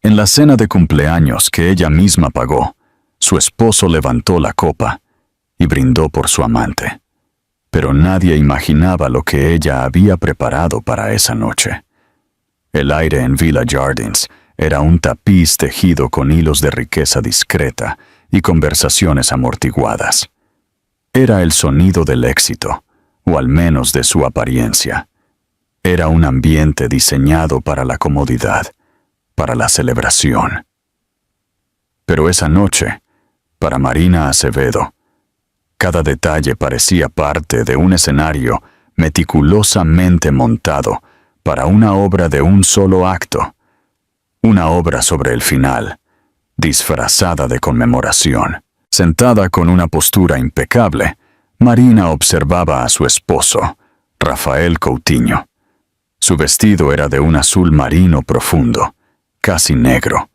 En la cena de cumpleaños que ella misma pagó, su esposo levantó la copa y brindó por su amante. Pero nadie imaginaba lo que ella había preparado para esa noche. El aire en Villa Jardins era un tapiz tejido con hilos de riqueza discreta y conversaciones amortiguadas. Era el sonido del éxito, o al menos de su apariencia. Era un ambiente diseñado para la comodidad, para la celebración. Pero esa noche, para Marina Acevedo, cada detalle parecía parte de un escenario meticulosamente montado para una obra de un solo acto, una obra sobre el final, disfrazada de conmemoración. Sentada con una postura impecable, Marina observaba a su esposo, Rafael Coutinho. Su vestido era de un azul marino profundo, casi negro,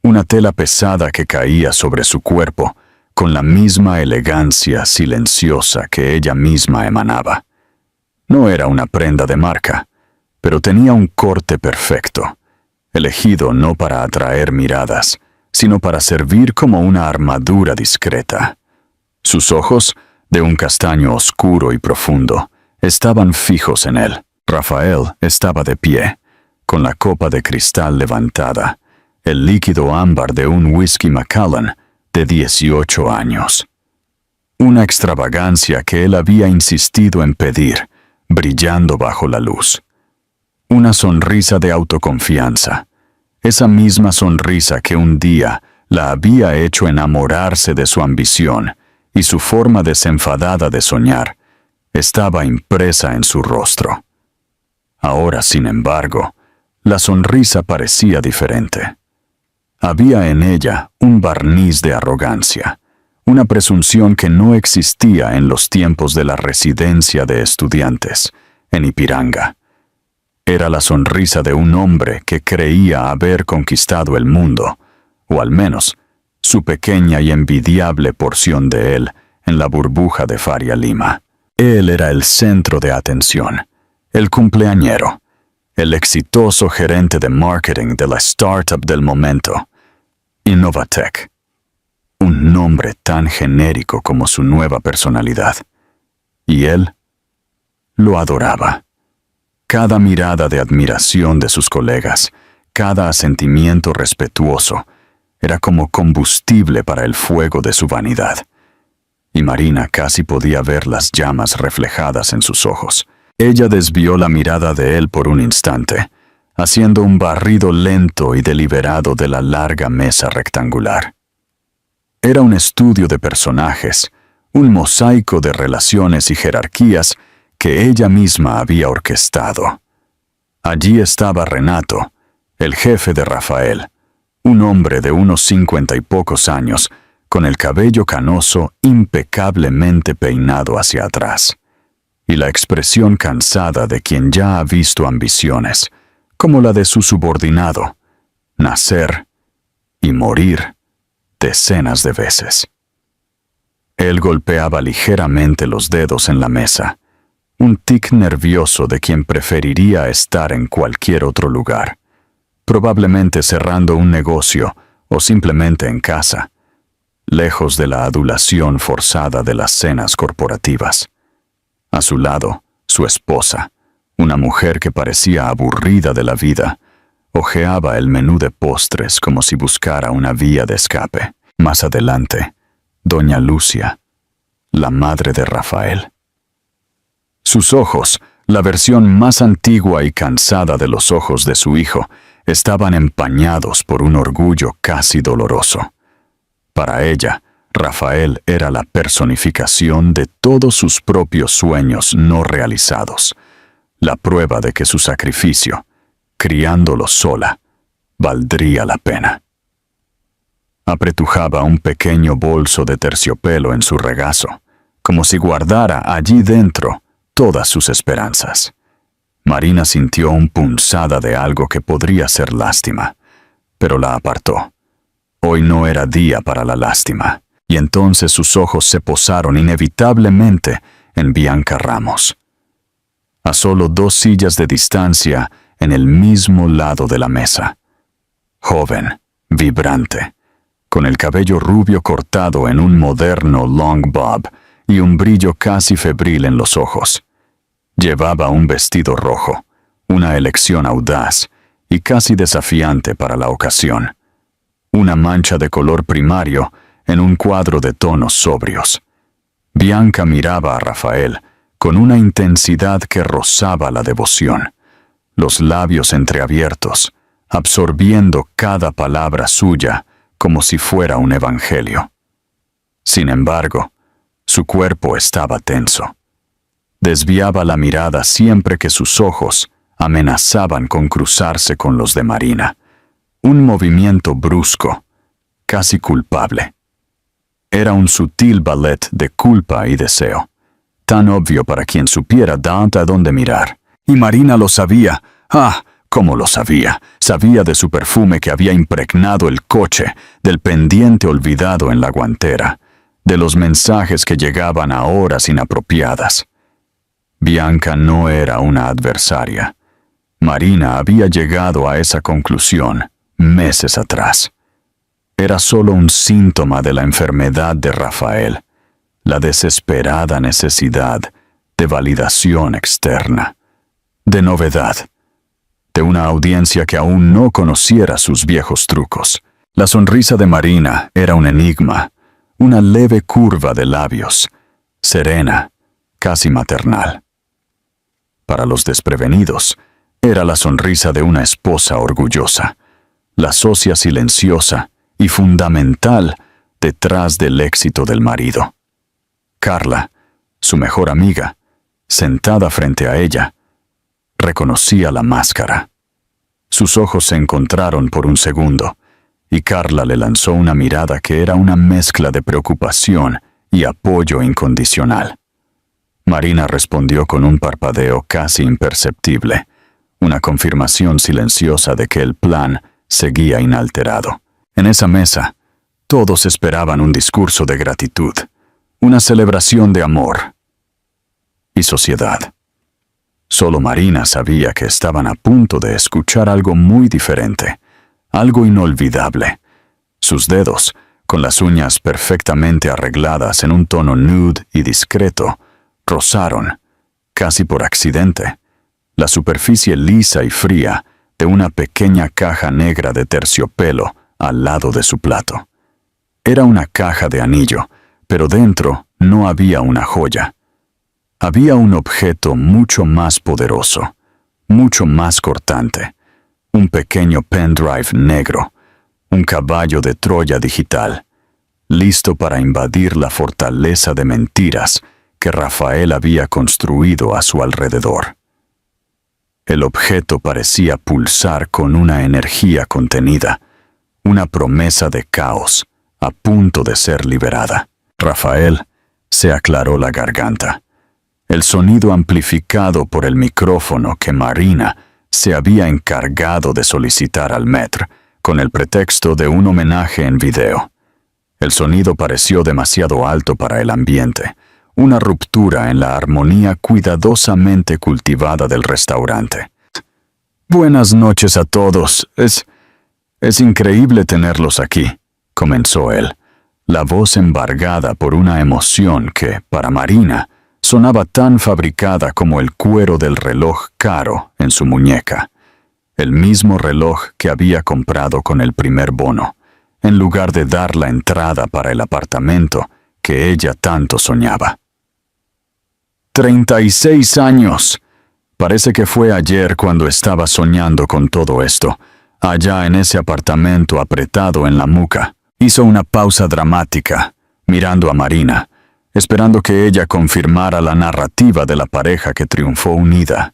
una tela pesada que caía sobre su cuerpo con la misma elegancia silenciosa que ella misma emanaba. No era una prenda de marca, pero tenía un corte perfecto, elegido no para atraer miradas, sino para servir como una armadura discreta. Sus ojos, de un castaño oscuro y profundo, estaban fijos en él. Rafael estaba de pie, con la copa de cristal levantada, el líquido ámbar de un whisky Macallan de 18 años. Una extravagancia que él había insistido en pedir, brillando bajo la luz. Una sonrisa de autoconfianza, esa misma sonrisa que un día la había hecho enamorarse de su ambición y su forma desenfadada de soñar, estaba impresa en su rostro. Ahora, sin embargo, la sonrisa parecía diferente. Había en ella un barniz de arrogancia, una presunción que no existía en los tiempos de la residencia de estudiantes, en Ipiranga. Era la sonrisa de un hombre que creía haber conquistado el mundo, o al menos su pequeña y envidiable porción de él en la burbuja de Faria Lima. Él era el centro de atención, el cumpleañero, el exitoso gerente de marketing de la startup del momento, Innovatech. Un nombre tan genérico como su nueva personalidad. Y él lo adoraba. Cada mirada de admiración de sus colegas, cada asentimiento respetuoso, era como combustible para el fuego de su vanidad. Y Marina casi podía ver las llamas reflejadas en sus ojos. Ella desvió la mirada de él por un instante, haciendo un barrido lento y deliberado de la larga mesa rectangular. Era un estudio de personajes, un mosaico de relaciones y jerarquías que ella misma había orquestado. Allí estaba Renato, el jefe de Rafael, un hombre de unos 50 y pocos años, con el cabello canoso impecablemente peinado hacia atrás, y la expresión cansada de quien ya ha visto ambiciones, como la de su subordinado, nacer y morir decenas de veces. Él golpeaba ligeramente los dedos en la mesa, un tic nervioso de quien preferiría estar en cualquier otro lugar, probablemente cerrando un negocio o simplemente en casa, lejos de la adulación forzada de las cenas corporativas. A su lado, su esposa, una mujer que parecía aburrida de la vida, hojeaba el menú de postres como si buscara una vía de escape. Más adelante, doña Lucia, la madre de Rafael. Sus ojos, la versión más antigua y cansada de los ojos de su hijo, estaban empañados por un orgullo casi doloroso. Para ella, Rafael era la personificación de todos sus propios sueños no realizados, la prueba de que su sacrificio, criándolo sola, valdría la pena. Apretujaba un pequeño bolso de terciopelo en su regazo, como si guardara allí dentro todas sus esperanzas. Marina sintió un punzada de algo que podría ser lástima, pero la apartó. Hoy no era día para la lástima, y entonces sus ojos se posaron inevitablemente en Bianca Ramos. A solo 2 sillas de distancia en el mismo lado de la mesa. joven, vibrante, con el cabello rubio cortado en un moderno long bob y un brillo casi febril en los ojos. Llevaba un vestido rojo, una elección audaz y casi desafiante para la ocasión. Una mancha de color primario en un cuadro de tonos sobrios. Bianca miraba a Rafael con una intensidad que rozaba la devoción, los labios entreabiertos, absorbiendo cada palabra suya como si fuera un evangelio. Sin embargo, su cuerpo estaba tenso. Desviaba la mirada siempre que sus ojos amenazaban con cruzarse con los de Marina. Un movimiento brusco, casi culpable. Era un sutil ballet de culpa y deseo, tan obvio para quien supiera a dónde mirar. Y Marina lo sabía. ¡Ah! ¿Cómo lo sabía? Sabía de su perfume que había impregnado el coche, del pendiente olvidado en la guantera, de los mensajes que llegaban a horas inapropiadas. Bianca no era una adversaria. Marina había llegado a esa conclusión meses atrás. Era solo un síntoma de la enfermedad de Rafael, la desesperada necesidad de validación externa, de novedad, de una audiencia que aún no conociera sus viejos trucos. La sonrisa de Marina era un enigma, una leve curva de labios, serena, casi maternal. Para los desprevenidos, era la sonrisa de una esposa orgullosa, la socia silenciosa y fundamental detrás del éxito del marido. Carla, su mejor amiga, sentada frente a ella, reconocía la máscara. Sus ojos se encontraron por un segundo, y Carla le lanzó una mirada que era una mezcla de preocupación y apoyo incondicional. Marina respondió con un parpadeo casi imperceptible, una confirmación silenciosa de que el plan seguía inalterado. En esa mesa, todos esperaban un discurso de gratitud, una celebración de amor y sociedad. Solo Marina sabía que estaban a punto de escuchar algo muy diferente, algo inolvidable. Sus dedos, con las uñas perfectamente arregladas en un tono nude y discreto, rozaron, casi por accidente, la superficie lisa y fría de una pequeña caja negra de terciopelo al lado de su plato. Era una caja de anillo, pero dentro no había una joya. Había un objeto mucho más poderoso, mucho más cortante, un pequeño pendrive negro, un caballo de Troya digital, listo para invadir la fortaleza de mentiras que Rafael había construido a su alrededor. El objeto parecía pulsar con una energía contenida, una promesa de caos, a punto de ser liberada. Rafael se aclaró la garganta. El sonido amplificado por el micrófono que Marina se había encargado de solicitar al maître, con el pretexto de un homenaje en video. El sonido pareció demasiado alto para el ambiente, una ruptura en la armonía cuidadosamente cultivada del restaurante. «Buenas noches a todos. Es increíble tenerlos aquí», comenzó él, la voz embargada por una emoción que, para Marina, sonaba tan fabricada como el cuero del reloj caro en su muñeca, el mismo reloj que había comprado con el primer bono, en lugar de dar la entrada para el apartamento que ella tanto soñaba. 36 años. Parece que fue ayer cuando estaba soñando con todo esto, allá en ese apartamento apretado en la muca. Hizo una pausa dramática, mirando a Marina, esperando que ella confirmara la narrativa de la pareja que triunfó unida.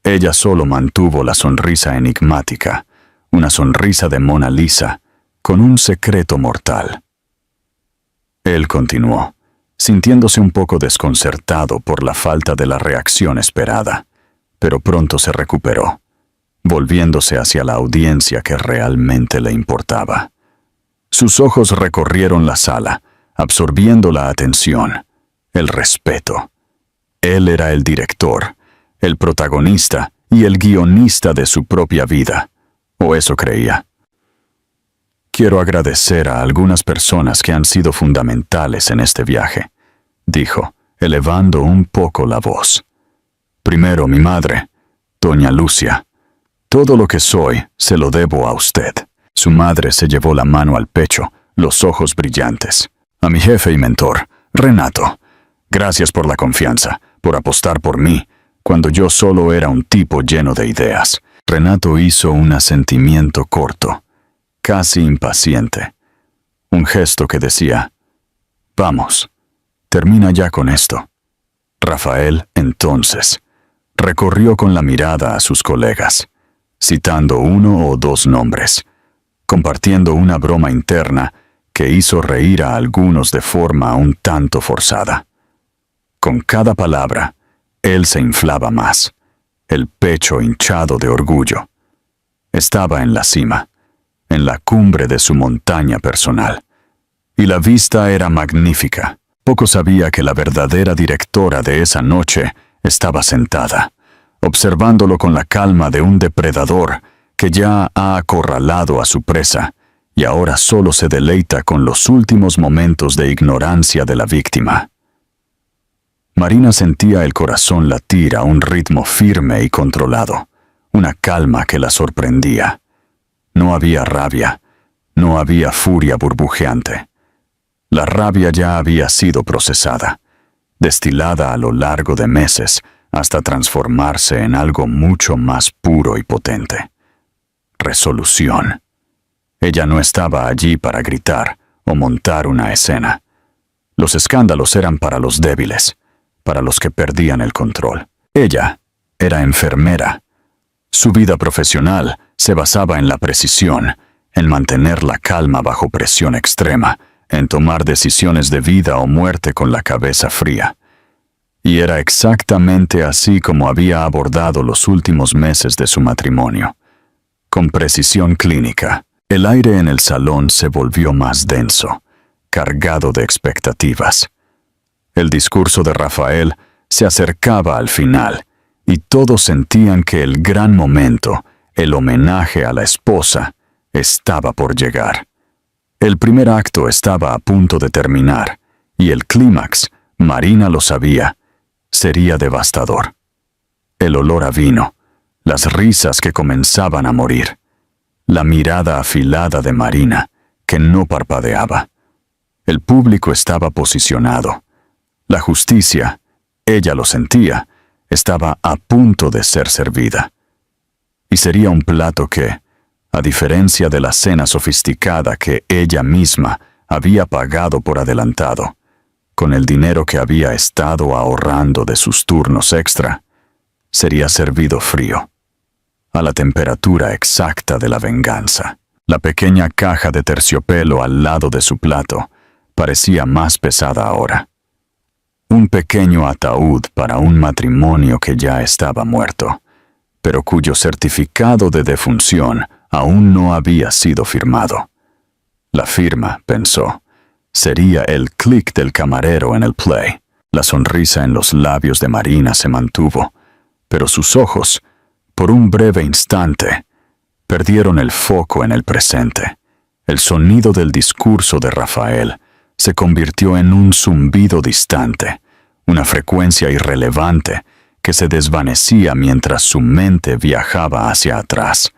Ella solo mantuvo la sonrisa enigmática, una sonrisa de Mona Lisa, con un secreto mortal. Él continuó, sintiéndose un poco desconcertado por la falta de la reacción esperada, pero pronto se recuperó, volviéndose hacia la audiencia que realmente le importaba. Sus ojos recorrieron la sala, absorbiendo la atención, el respeto. Él era el director, el protagonista y el guionista de su propia vida, o eso creía. Quiero agradecer a algunas personas que han sido fundamentales en este viaje, dijo, elevando un poco la voz. Primero, mi madre, doña Lucia. Todo lo que soy se lo debo a usted. Su madre se llevó la mano al pecho, los ojos brillantes. A mi jefe y mentor, Renato. Gracias por la confianza, por apostar por mí, cuando yo solo era un tipo lleno de ideas. Renato hizo un asentimiento corto, casi impaciente. Un gesto que decía, vamos, termina ya con esto. Rafael, entonces, recorrió con la mirada a sus colegas, citando uno o dos nombres, compartiendo una broma interna que hizo reír a algunos de forma un tanto forzada. Con cada palabra, él se inflaba más, el pecho hinchado de orgullo. Estaba en la cima, en la cumbre de su montaña personal, y la vista era magnífica. Poco sabía que la verdadera directora de esa noche estaba sentada, observándolo con la calma de un depredador que ya ha acorralado a su presa y ahora solo se deleita con los últimos momentos de ignorancia de la víctima. Marina sentía el corazón latir a un ritmo firme y controlado, una calma que la sorprendía. No había rabia, no había furia burbujeante. La rabia ya había sido procesada, destilada a lo largo de meses hasta transformarse en algo mucho más puro y potente. Resolución. Ella no estaba allí para gritar o montar una escena. Los escándalos eran para los débiles, para los que perdían el control. Ella era enfermera. Su vida profesional se basaba en la precisión, en mantener la calma bajo presión extrema, en tomar decisiones de vida o muerte con la cabeza fría. Y era exactamente así como había abordado los últimos meses de su matrimonio. Con precisión clínica, el aire en el salón se volvió más denso, cargado de expectativas. El discurso de Rafael se acercaba al final, y todos sentían que el gran momento, el homenaje a la esposa, estaba por llegar. El primer acto estaba a punto de terminar, y el clímax, Marina lo sabía, sería devastador. El olor a vino, las risas que comenzaban a morir, la mirada afilada de Marina, que no parpadeaba. El público estaba posicionado. La justicia, ella lo sentía, estaba a punto de ser servida. Y sería un plato que, a diferencia de la cena sofisticada que ella misma había pagado por adelantado, con el dinero que había estado ahorrando de sus turnos extra, sería servido frío, a la temperatura exacta de la venganza. La pequeña caja de terciopelo al lado de su plato parecía más pesada ahora. Un pequeño ataúd para un matrimonio que ya estaba muerto, pero cuyo certificado de defunción aún no había sido firmado. La firma, pensó, sería el clic del camarero en el play. La sonrisa en los labios de Marina se mantuvo, pero sus ojos, por un breve instante, perdieron el foco en el presente. El sonido del discurso de Rafael se convirtió en un zumbido distante, una frecuencia irrelevante que se desvanecía mientras su mente viajaba hacia atrás,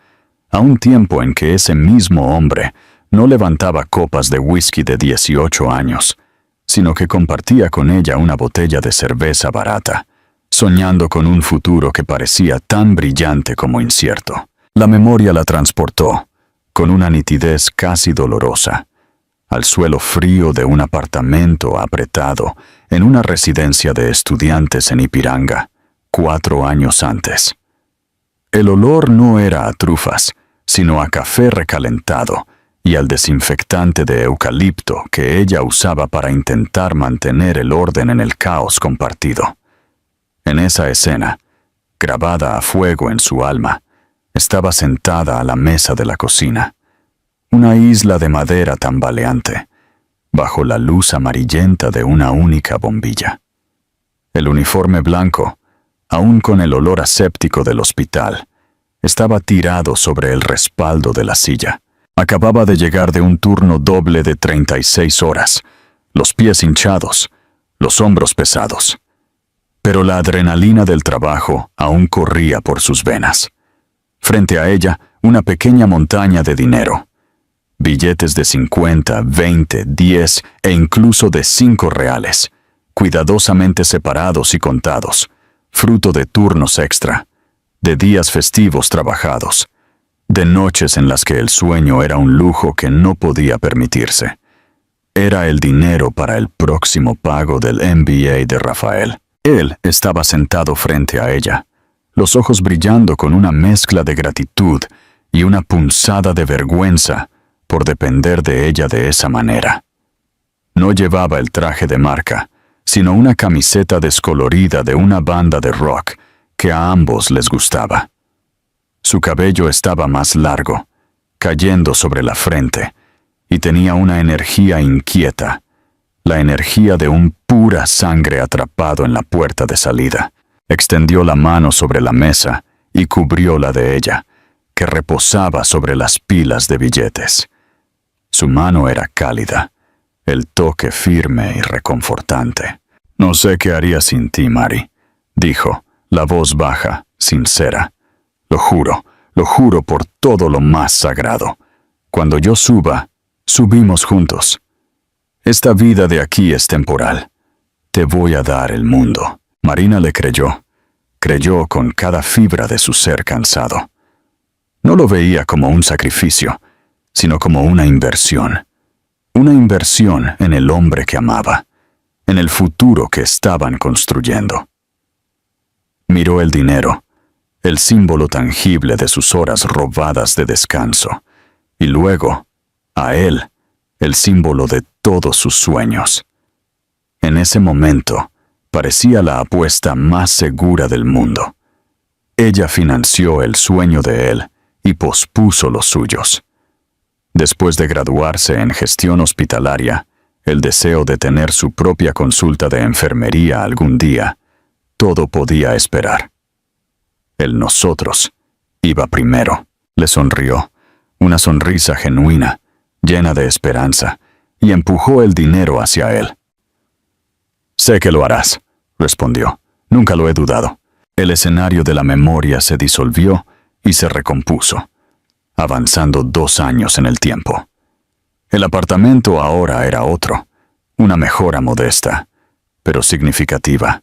a un tiempo en que ese mismo hombre no levantaba copas de whisky de 18 años, sino que compartía con ella una botella de cerveza barata, soñando con un futuro que parecía tan brillante como incierto. La memoria la transportó, con una nitidez casi dolorosa, al suelo frío de un apartamento apretado en una residencia de estudiantes en Ipiranga, 4 años antes. El olor no era a trufas, sino a café recalentado y al desinfectante de eucalipto que ella usaba para intentar mantener el orden en el caos compartido. En esa escena, grabada a fuego en su alma, estaba sentada a la mesa de la cocina, una isla de madera tambaleante, bajo la luz amarillenta de una única bombilla. El uniforme blanco, aún con el olor aséptico del hospital, estaba tirado sobre el respaldo de la silla. Acababa de llegar de un turno doble de 36 horas, los pies hinchados, los hombros pesados. Pero la adrenalina del trabajo aún corría por sus venas. Frente a ella, una pequeña montaña de dinero. Billetes de 50, 20, 10 e incluso de 5 reales, cuidadosamente separados y contados, fruto de turnos extra, de días festivos trabajados, de noches en las que el sueño era un lujo que no podía permitirse. Era el dinero para el próximo pago del MBA de Rafael. Él estaba sentado frente a ella, los ojos brillando con una mezcla de gratitud y una punzada de vergüenza por depender de ella de esa manera. No llevaba el traje de marca, sino una camiseta descolorida de una banda de rock que a ambos les gustaba. Su cabello estaba más largo, cayendo sobre la frente, y tenía una energía inquieta, la energía de un pura sangre atrapado en la puerta de salida. Extendió la mano sobre la mesa y cubrió la de ella, que reposaba sobre las pilas de billetes. Su mano era cálida, el toque firme y reconfortante. «No sé qué haría sin ti, Mari», dijo, la voz baja, sincera. Lo juro por todo lo más sagrado. Cuando yo suba, subimos juntos. Esta vida de aquí es temporal. Te voy a dar el mundo». Marina le creyó con cada fibra de su ser cansado. No lo veía como un sacrificio, sino como una inversión en el hombre que amaba, en el futuro que estaban construyendo. Miró el dinero, el símbolo tangible de sus horas robadas de descanso, y luego, a él, el símbolo de todos sus sueños. En ese momento, parecía la apuesta más segura del mundo. Ella financió el sueño de él y pospuso los suyos. Después de graduarse en gestión hospitalaria, el deseo de tener su propia consulta de enfermería algún día, todo podía esperar. El nosotros iba primero. Le sonrió, una sonrisa genuina, llena de esperanza, y empujó el dinero hacia él. «Sé que lo harás», respondió. «Nunca lo he dudado». El escenario de la memoria se disolvió y se recompuso, avanzando 2 años en el tiempo. El apartamento ahora era otro, una mejora modesta, pero significativa.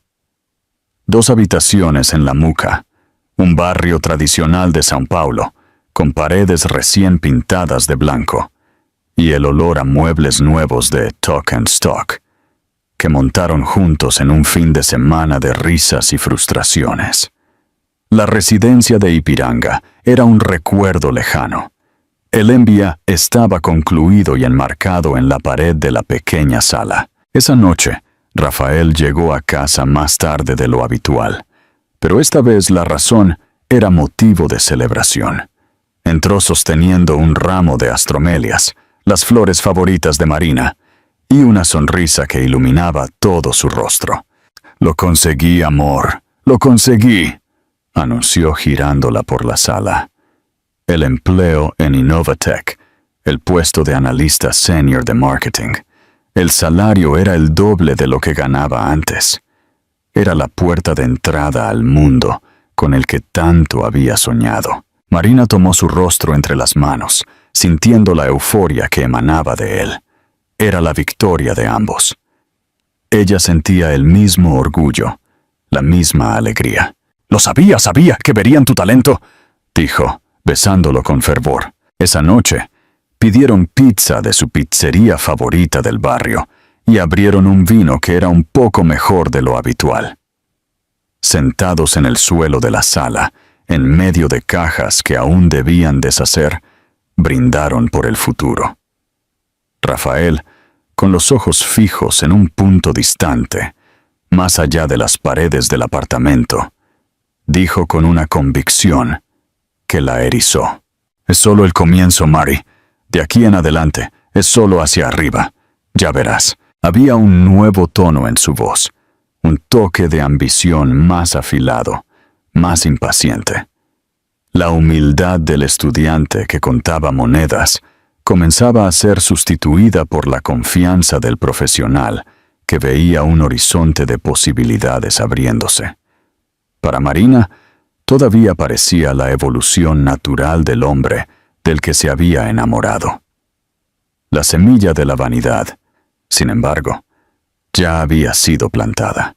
2 habitaciones en La Muca, un barrio tradicional de São Paulo, con paredes recién pintadas de blanco, y el olor a muebles nuevos de Talk and Stock, que montaron juntos en un fin de semana de risas y frustraciones. La residencia de Ipiranga era un recuerdo lejano. El MBA estaba concluido y enmarcado en la pared de la pequeña sala. Esa noche, Rafael llegó a casa más tarde de lo habitual, pero esta vez la razón era motivo de celebración. Entró sosteniendo un ramo de astromelias, las flores favoritas de Marina, y una sonrisa que iluminaba todo su rostro. «Lo conseguí, amor, lo conseguí», anunció girándola por la sala. El empleo en Innovatech, el puesto de analista senior de marketing. El salario era el doble de lo que ganaba antes. Era la puerta de entrada al mundo con el que tanto había soñado. Marina tomó su rostro entre las manos, sintiendo la euforia que emanaba de él. Era la victoria de ambos. Ella sentía el mismo orgullo, la misma alegría. «Lo sabía que verían tu talento», dijo, besándolo con fervor. Esa noche, pidieron pizza de su pizzería favorita del barrio y abrieron un vino que era un poco mejor de lo habitual. Sentados en el suelo de la sala, en medio de cajas que aún debían deshacer, brindaron por el futuro. Rafael, con los ojos fijos en un punto distante, más allá de las paredes del apartamento, dijo con una convicción que la erizó. «Es solo el comienzo, Mari. De aquí en adelante, es solo hacia arriba. Ya verás». Había un nuevo tono en su voz, un toque de ambición más afilado, más impaciente. La humildad del estudiante que contaba monedas comenzaba a ser sustituida por la confianza del profesional que veía un horizonte de posibilidades abriéndose. Para Marina, todavía parecía la evolución natural del hombre del que se había enamorado. La semilla de la vanidad, sin embargo, ya había sido plantada.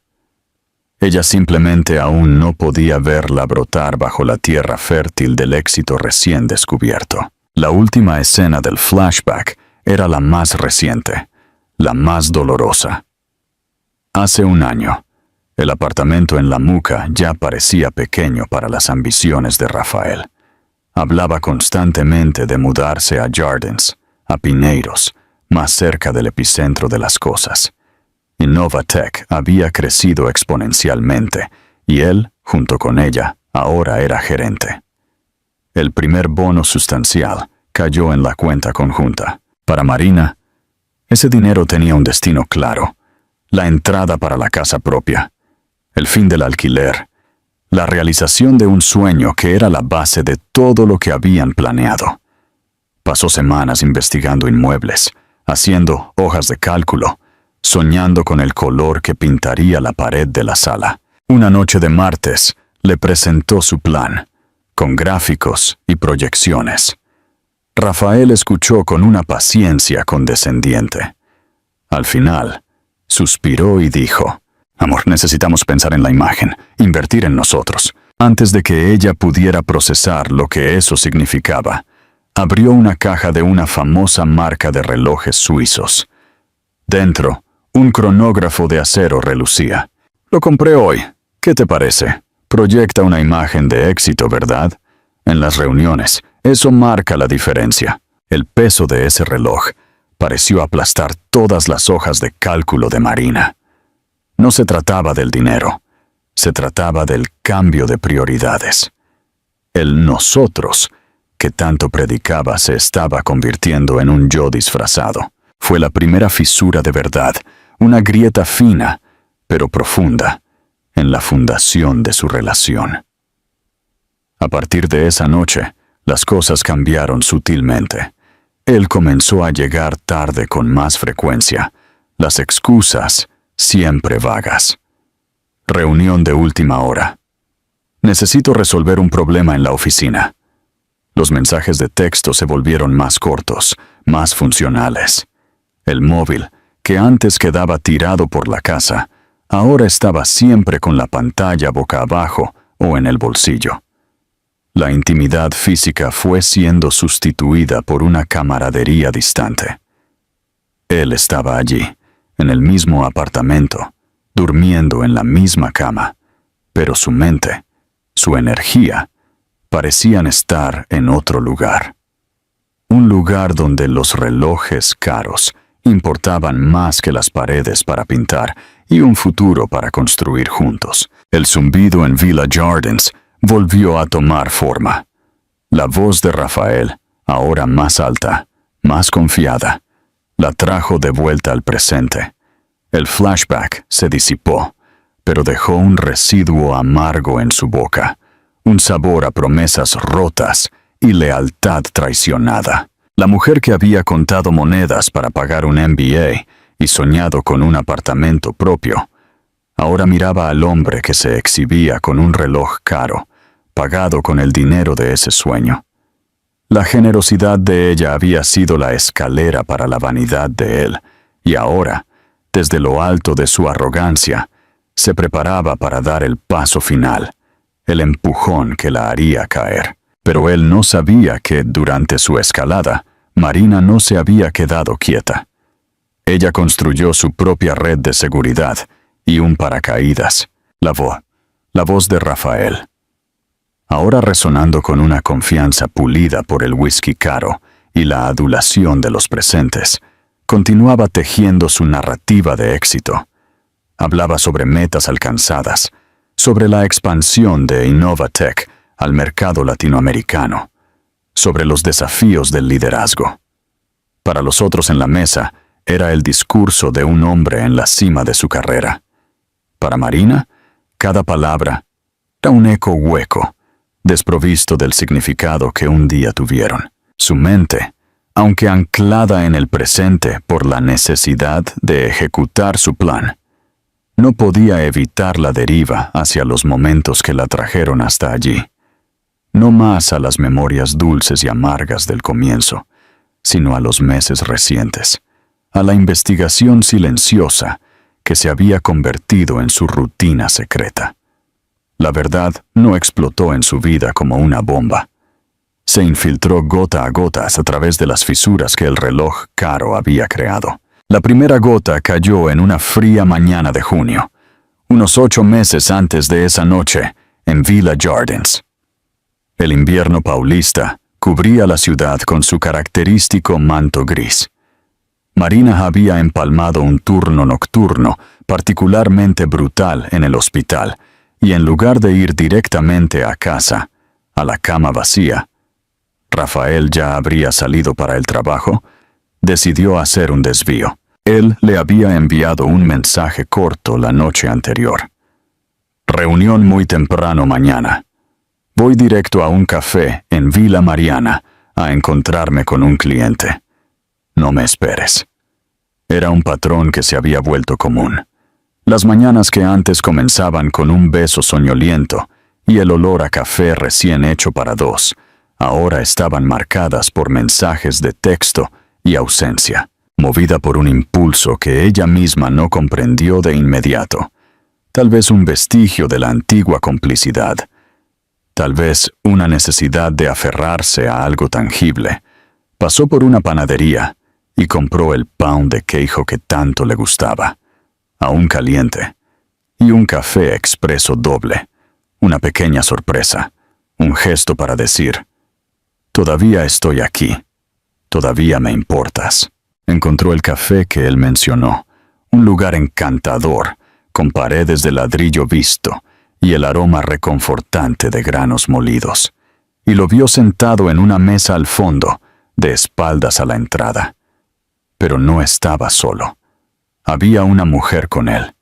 Ella simplemente aún no podía verla brotar bajo la tierra fértil del éxito recién descubierto. La última escena del flashback era la más reciente, la más dolorosa. Hace un año, el apartamento en La Muca ya parecía pequeño para las ambiciones de Rafael. Hablaba constantemente de mudarse a Jardins, a Pineiros, más cerca del epicentro de las cosas. Innovatech había crecido exponencialmente y él, junto con ella, ahora era gerente. El primer bono sustancial cayó en la cuenta conjunta. Para Marina, ese dinero tenía un destino claro: la entrada para la casa propia, el fin del alquiler, la realización de un sueño que era la base de todo lo que habían planeado. Pasó semanas investigando inmuebles, haciendo hojas de cálculo, soñando con el color que pintaría la pared de la sala. Una noche de martes le presentó su plan, con gráficos y proyecciones. Rafael escuchó con una paciencia condescendiente. Al final, suspiró y dijo: «Amor, necesitamos pensar en la imagen, invertir en nosotros». Antes de que ella pudiera procesar lo que eso significaba, abrió una caja de una famosa marca de relojes suizos. Dentro, un cronógrafo de acero relucía. «Lo compré hoy. ¿Qué te parece? Proyecta una imagen de éxito, ¿verdad? En las reuniones, eso marca la diferencia». El peso de ese reloj pareció aplastar todas las hojas de cálculo de Marina. No se trataba del dinero, se trataba del cambio de prioridades. El nosotros que tanto predicaba se estaba convirtiendo en un yo disfrazado. Fue la primera fisura de verdad, una grieta fina, pero profunda, en la fundación de su relación. A partir de esa noche, las cosas cambiaron sutilmente. Él comenzó a llegar tarde con más frecuencia, las excusas siempre vagas. Reunión de última hora. «Necesito resolver un problema en la oficina». Los mensajes de texto se volvieron más cortos, más funcionales. El móvil, que antes quedaba tirado por la casa, ahora estaba siempre con la pantalla boca abajo o en el bolsillo. La intimidad física fue siendo sustituida por una camaradería distante. Él estaba allí, en el mismo apartamento, durmiendo en la misma cama, pero su mente, su energía, parecían estar en otro lugar. Un lugar donde los relojes caros importaban más que las paredes para pintar y un futuro para construir juntos. El zumbido en Villa Jardins volvió a tomar forma. La voz de Rafael, ahora más alta, más confiada, la trajo de vuelta al presente. El flashback se disipó, pero dejó un residuo amargo en su boca, un sabor a promesas rotas y lealtad traicionada. La mujer que había contado monedas para pagar un MBA y soñado con un apartamento propio, ahora miraba al hombre que se exhibía con un reloj caro, pagado con el dinero de ese sueño. La generosidad de ella había sido la escalera para la vanidad de él, y ahora, desde lo alto de su arrogancia, se preparaba para dar el paso final, el empujón que la haría caer. Pero él no sabía que, durante su escalada, Marina no se había quedado quieta. Ella construyó su propia red de seguridad y un paracaídas, la voz de Rafael. Ahora resonando con una confianza pulida por el whisky caro y la adulación de los presentes, continuaba tejiendo su narrativa de éxito. Hablaba sobre metas alcanzadas, sobre la expansión de Innovatech al mercado latinoamericano, sobre los desafíos del liderazgo. Para los otros en la mesa, era el discurso de un hombre en la cima de su carrera. Para Marina, cada palabra era un eco hueco, desprovisto del significado que un día tuvieron. Su mente, Aunque anclada en el presente por la necesidad de ejecutar su plan, no podía evitar la deriva hacia los momentos que la trajeron hasta allí. No más a las memorias dulces y amargas del comienzo, sino a los meses recientes, a la investigación silenciosa que se había convertido en su rutina secreta. La verdad no explotó en su vida como una bomba. Se infiltró gota a gota a través de las fisuras que el reloj caro había creado. La primera gota cayó en una fría mañana de junio, unos 8 meses antes de esa noche, en Villa Gardens. El invierno paulista cubría la ciudad con su característico manto gris. Marina había empalmado un turno nocturno particularmente brutal en el hospital, y en lugar de ir directamente a casa, a la cama vacía, Rafael ya habría salido para el trabajo, decidió hacer un desvío. Él le había enviado un mensaje corto la noche anterior. Reunión muy temprano mañana. Voy directo a un café en Villa Mariana a encontrarme con un cliente. No me esperes. Era un patrón que se había vuelto común. Las mañanas que antes comenzaban con un beso soñoliento y el olor a café recién hecho para dos, ahora estaban marcadas por mensajes de texto y ausencia, movida por un impulso que ella misma no comprendió de inmediato. Tal vez un vestigio de la antigua complicidad. Tal vez una necesidad de aferrarse a algo tangible. Pasó por una panadería y compró el pound de queijo que tanto le gustaba, aún caliente, y un café expreso doble, una pequeña sorpresa, un gesto para decir: todavía estoy aquí, todavía me importas. Encontró el café que él mencionó, un lugar encantador, con paredes de ladrillo visto y el aroma reconfortante de granos molidos, y lo vio sentado en una mesa al fondo, de espaldas a la entrada. Pero no estaba solo. Había una mujer con él.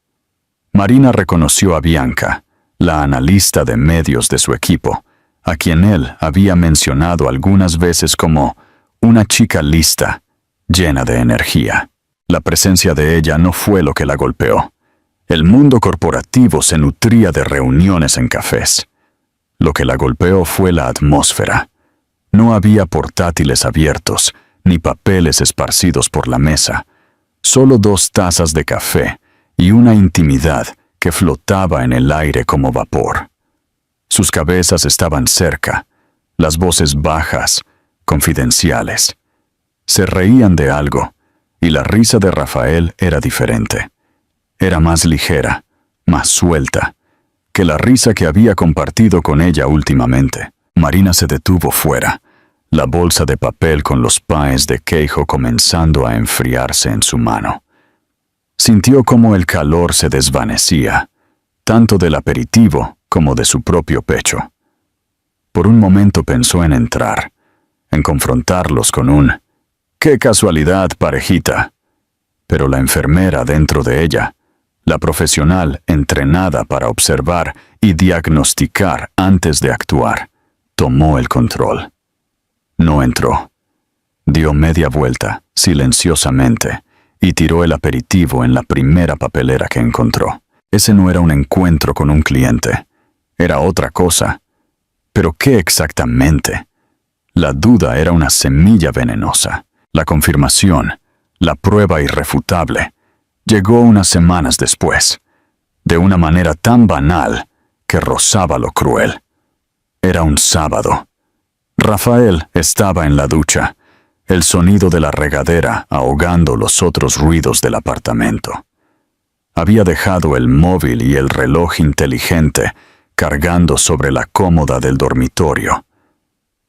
Marina reconoció a Bianca, la analista de medios de su equipo, a quien él había mencionado algunas veces como una chica lista, llena de energía. La presencia de ella no fue lo que la golpeó. El mundo corporativo se nutría de reuniones en cafés. Lo que la golpeó fue la atmósfera. No había portátiles abiertos, ni papeles esparcidos por la mesa. Solo 2 tazas de café y una intimidad que flotaba en el aire como vapor. Sus cabezas estaban cerca, las voces bajas, confidenciales. Se reían de algo, y la risa de Rafael era diferente. Era más ligera, más suelta, que la risa que había compartido con ella últimamente. Marina se detuvo fuera, la bolsa de papel con los paes de queijo comenzando a enfriarse en su mano. Sintió cómo el calor se desvanecía, tanto del aperitivo como de su propio pecho. Por un momento pensó en entrar, en confrontarlos con un «¡Qué casualidad, parejita!». Pero la enfermera dentro de ella, la profesional entrenada para observar y diagnosticar antes de actuar, tomó el control. No entró. Dio media vuelta, silenciosamente, y tiró el aperitivo en la primera papelera que encontró. Ese no era un encuentro con un cliente. Era otra cosa. ¿Pero qué exactamente? La duda era una semilla venenosa. La confirmación, la prueba irrefutable, llegó unas semanas después, de una manera tan banal que rozaba lo cruel. Era un sábado. Rafael estaba en la ducha, el sonido de la regadera ahogando los otros ruidos del apartamento. Había dejado el móvil y el reloj inteligente cargando sobre la cómoda del dormitorio.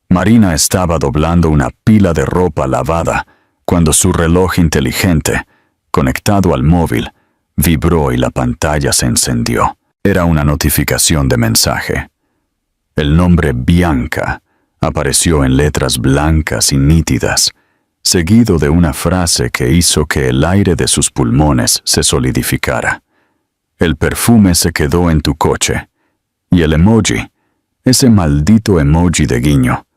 Marina estaba doblando una pila de ropa lavada cuando su reloj inteligente, conectado al móvil, vibró y la pantalla se encendió. Era una notificación de mensaje. El nombre Bianca apareció en letras blancas y nítidas, seguido de una frase que hizo que el aire de sus pulmones se solidificara. El perfume se quedó en tu coche. Y el emoji, ese maldito emoji de guiño.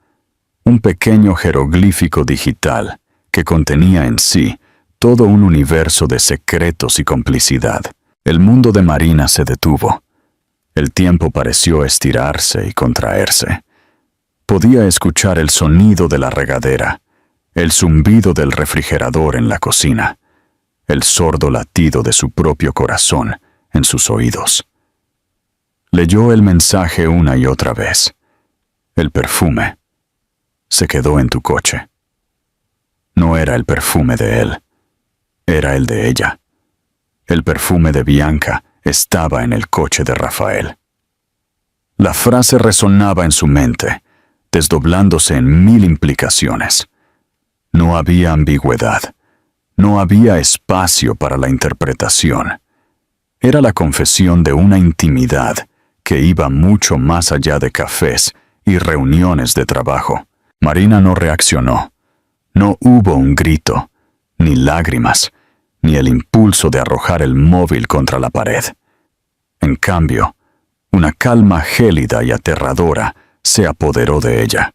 un pequeño jeroglífico digital que contenía en sí todo un universo de secretos y complicidad. El mundo de Marina se detuvo. El tiempo pareció estirarse y contraerse. Podía escuchar el sonido de la regadera, el zumbido del refrigerador en la cocina, el sordo latido de su propio corazón en sus oídos. Leyó el mensaje una y otra vez. El perfume se quedó en tu coche. No era el perfume de él, era el de ella. El perfume de Bianca estaba en el coche de Rafael. La frase resonaba en su mente, desdoblándose en 1000 implicaciones. No había ambigüedad, no había espacio para la interpretación. Era la confesión de una intimidad que iba mucho más allá de cafés y reuniones de trabajo. Marina no reaccionó. No hubo un grito, ni lágrimas, ni el impulso de arrojar el móvil contra la pared. En cambio, una calma gélida y aterradora se apoderó de ella.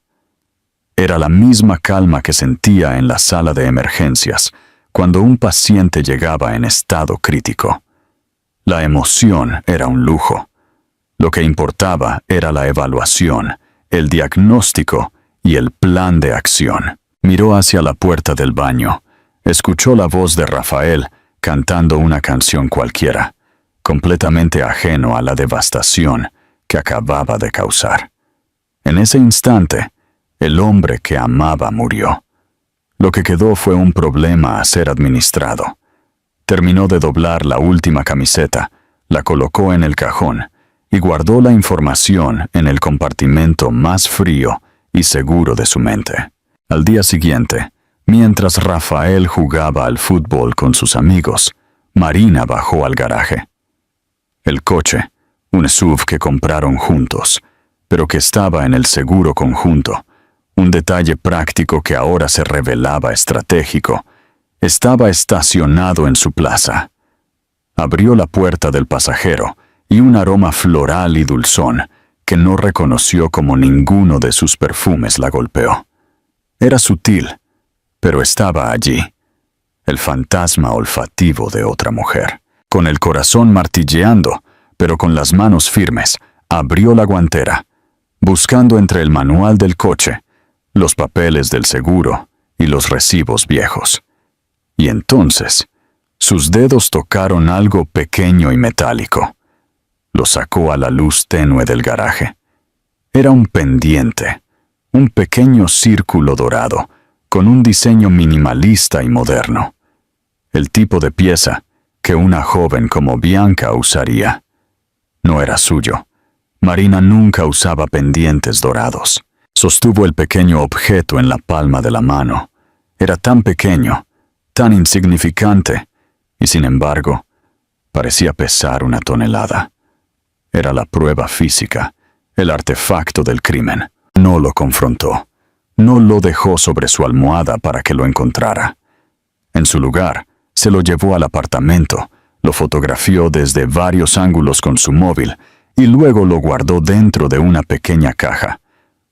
Era la misma calma que sentía en la sala de emergencias cuando un paciente llegaba en estado crítico. La emoción era un lujo. Lo que importaba era la evaluación, el diagnóstico y el plan de acción. Miró hacia la puerta del baño. Escuchó la voz de Rafael cantando una canción cualquiera, completamente ajeno a la devastación que acababa de causar. En ese instante, el hombre que amaba murió. Lo que quedó fue un problema a ser administrado. Terminó de doblar la última camiseta, la colocó en el cajón y guardó la información en el compartimento más frío y seguro de su mente. Al día siguiente, mientras Rafael jugaba al fútbol con sus amigos, Marina bajó al garaje. El coche, un SUV que compraron juntos, pero que estaba en el seguro conjunto, un detalle práctico que ahora se revelaba estratégico, estaba estacionado en su plaza. Abrió la puerta del pasajero y un aroma floral y dulzón que no reconoció como ninguno de sus perfumes la golpeó. Era sutil, pero estaba allí, el fantasma olfativo de otra mujer. Con el corazón martilleando, pero con las manos firmes, abrió la guantera, buscando entre el manual del coche, los papeles del seguro y los recibos viejos. Y entonces, sus dedos tocaron algo pequeño y metálico. Lo sacó a la luz tenue del garaje. Era un pendiente, un pequeño círculo dorado, con un diseño minimalista y moderno. El tipo de pieza que una joven como Bianca usaría. No era suyo. Marina nunca usaba pendientes dorados. Sostuvo el pequeño objeto en la palma de la mano. Era tan pequeño, tan insignificante, y sin embargo, parecía pesar 1 tonelada. Era la prueba física, el artefacto del crimen. No lo confrontó. No lo dejó sobre su almohada para que lo encontrara. En su lugar, se lo llevó al apartamento, lo fotografió desde varios ángulos con su móvil y luego lo guardó dentro de una pequeña caja,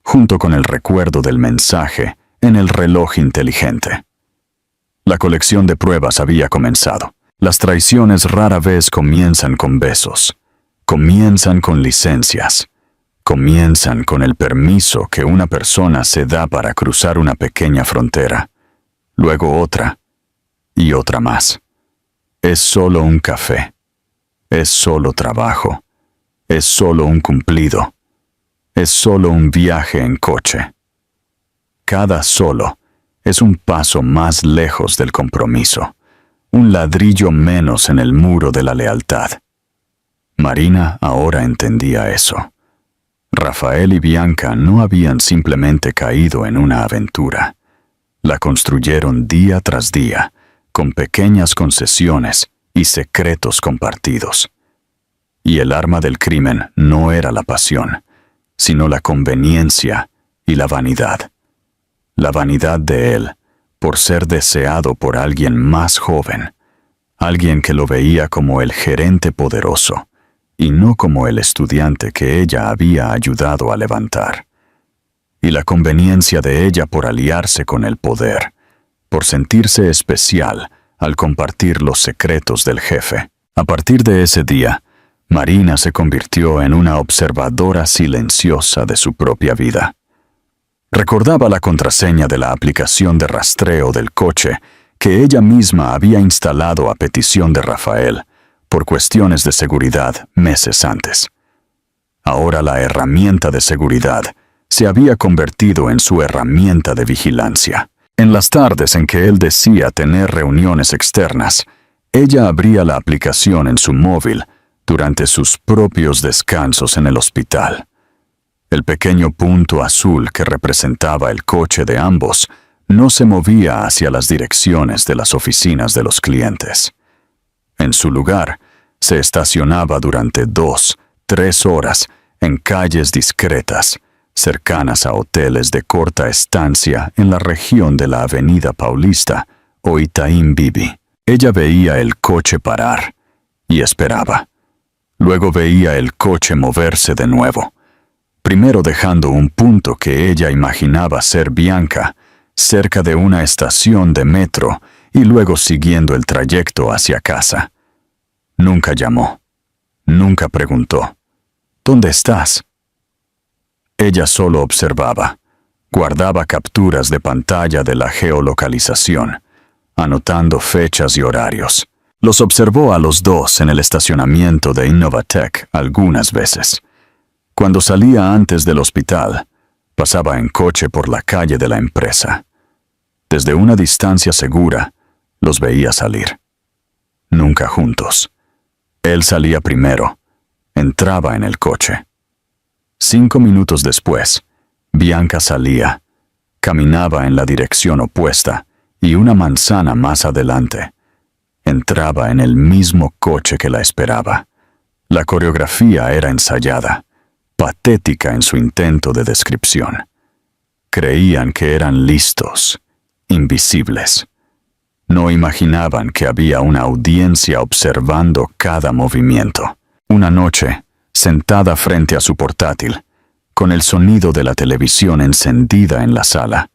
junto con el recuerdo del mensaje en el reloj inteligente. La colección de pruebas había comenzado. Las traiciones rara vez comienzan con besos. Comienzan con licencias. Comienzan con el permiso que una persona se da para cruzar una pequeña frontera. Luego otra y otra más. Es solo un café. Es solo trabajo. Es solo un cumplido. Es solo un viaje en coche. Cada solo es un paso más lejos del compromiso, un ladrillo menos en el muro de la lealtad. Marina ahora entendía eso. Rafael y Bianca no habían simplemente caído en una aventura. La construyeron día tras día, con pequeñas concesiones y secretos compartidos. Y el arma del crimen no era la pasión, sino la conveniencia y la vanidad. La vanidad de él por ser deseado por alguien más joven, alguien que lo veía como el gerente poderoso y no como el estudiante que ella había ayudado a levantar. y la conveniencia de ella por aliarse con el poder, por sentirse especial al compartir los secretos del jefe. A partir de ese día, Marina se convirtió en una observadora silenciosa de su propia vida. Recordaba la contraseña de la aplicación de rastreo del coche que ella misma había instalado a petición de Rafael por cuestiones de seguridad meses antes. Ahora la herramienta de seguridad se había convertido en su herramienta de vigilancia. En las tardes en que él decía tener reuniones externas, ella abría la aplicación en su móvil durante sus propios descansos en el hospital. El pequeño punto azul que representaba el coche de ambos no se movía hacia las direcciones de las oficinas de los clientes. En su lugar, se estacionaba durante 2-3 horas en calles discretas, cercanas a hoteles de corta estancia en la región de la Avenida Paulista o Itaim Bibi. Ella veía el coche parar y esperaba. Luego veía el coche moverse de nuevo, primero dejando un punto que ella imaginaba ser Bianca, cerca de una estación de metro, y luego siguiendo el trayecto hacia casa. Nunca llamó. Nunca preguntó: ¿dónde estás? Ella solo observaba, guardaba capturas de pantalla de la geolocalización, anotando fechas y horarios. Los observó a los dos en el estacionamiento de Innovatec algunas veces. Cuando salía antes del hospital, pasaba en coche por la calle de la empresa. Desde una distancia segura, los veía salir. Nunca juntos. Él salía primero, entraba en el coche. 5 minutos después, Bianca salía, caminaba en la dirección opuesta y una manzana más adelante. Entraba en el mismo coche que la esperaba. La coreografía era ensayada, patética en su intento de descripción. Creían que eran listos, invisibles. No imaginaban que había una audiencia observando cada movimiento. Una noche, sentada frente a su portátil, con el sonido de la televisión encendida en la sala,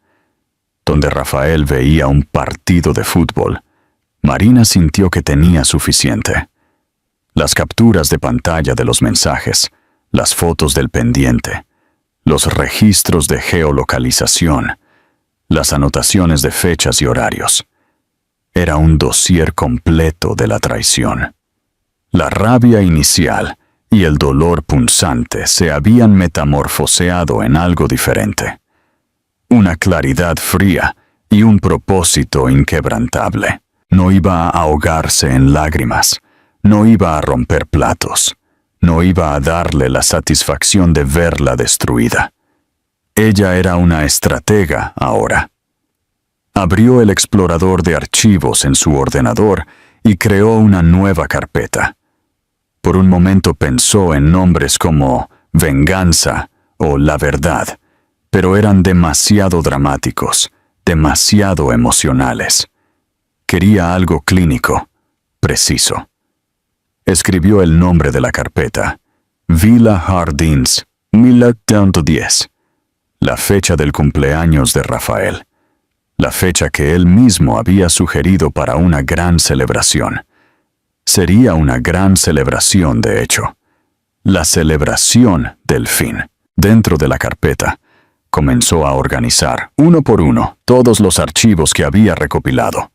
donde Rafael veía un partido de fútbol, Marina sintió que tenía suficiente. Las capturas de pantalla de los mensajes, las fotos del pendiente, los registros de geolocalización, las anotaciones de fechas y horarios. Era un dossier completo de la traición. La rabia inicial y el dolor punzante se habían metamorfoseado en algo diferente. Una claridad fría y un propósito inquebrantable. No iba a ahogarse en lágrimas, no iba a romper platos, no iba a darle la satisfacción de verla destruida. Ella era una estratega ahora. Abrió el explorador de archivos en su ordenador y creó una nueva carpeta. Por un momento pensó en nombres como Venganza o La Verdad, pero eran demasiado dramáticos, demasiado emocionales. Quería algo clínico, preciso. Escribió el nombre de la carpeta: Villa Jardins, 1910. La fecha del cumpleaños de Rafael. La fecha que él mismo había sugerido para una gran celebración. Sería una gran celebración, de hecho. La celebración del fin. Dentro de la carpeta, comenzó a organizar, uno por uno, todos los archivos que había recopilado.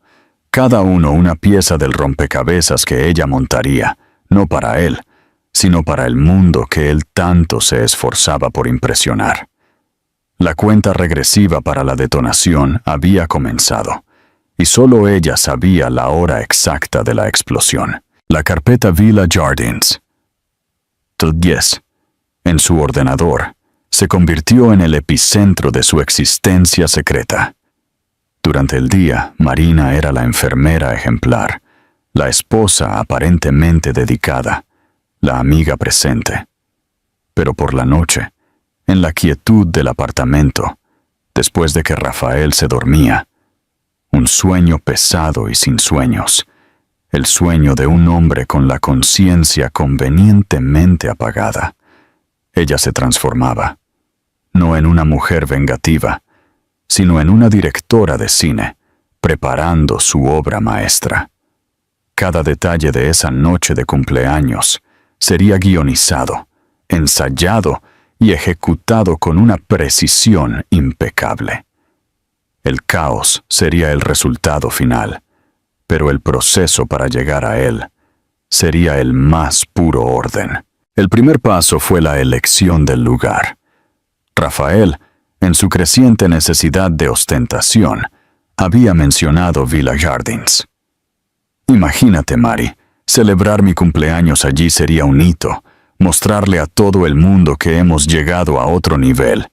Cada uno una pieza del rompecabezas que ella montaría, no para él, sino para el mundo que él tanto se esforzaba por impresionar. La cuenta regresiva para la detonación había comenzado, y solo ella sabía la hora exacta de la explosión. La carpeta Villa Jardins, 10, en su ordenador, se convirtió en el epicentro de su existencia secreta. Durante el día, Marina era la enfermera ejemplar, la esposa aparentemente dedicada, la amiga presente. Pero por la noche, en la quietud del apartamento, después de que Rafael se dormía, un sueño pesado y sin sueños, el sueño de un hombre con la conciencia convenientemente apagada, ella se transformaba. no en una mujer vengativa, sino en una directora de cine, preparando su obra maestra. Cada detalle de esa noche de cumpleaños sería guionizado, ensayado y ejecutado con una precisión impecable. El caos sería el resultado final, pero el proceso para llegar a él sería el más puro orden. El primer paso fue la elección del lugar. Rafael, en su creciente necesidad de ostentación, había mencionado Villa Gardens. Imagínate, Mari, celebrar mi cumpleaños allí sería un hito, mostrarle a todo el mundo que hemos llegado a otro nivel.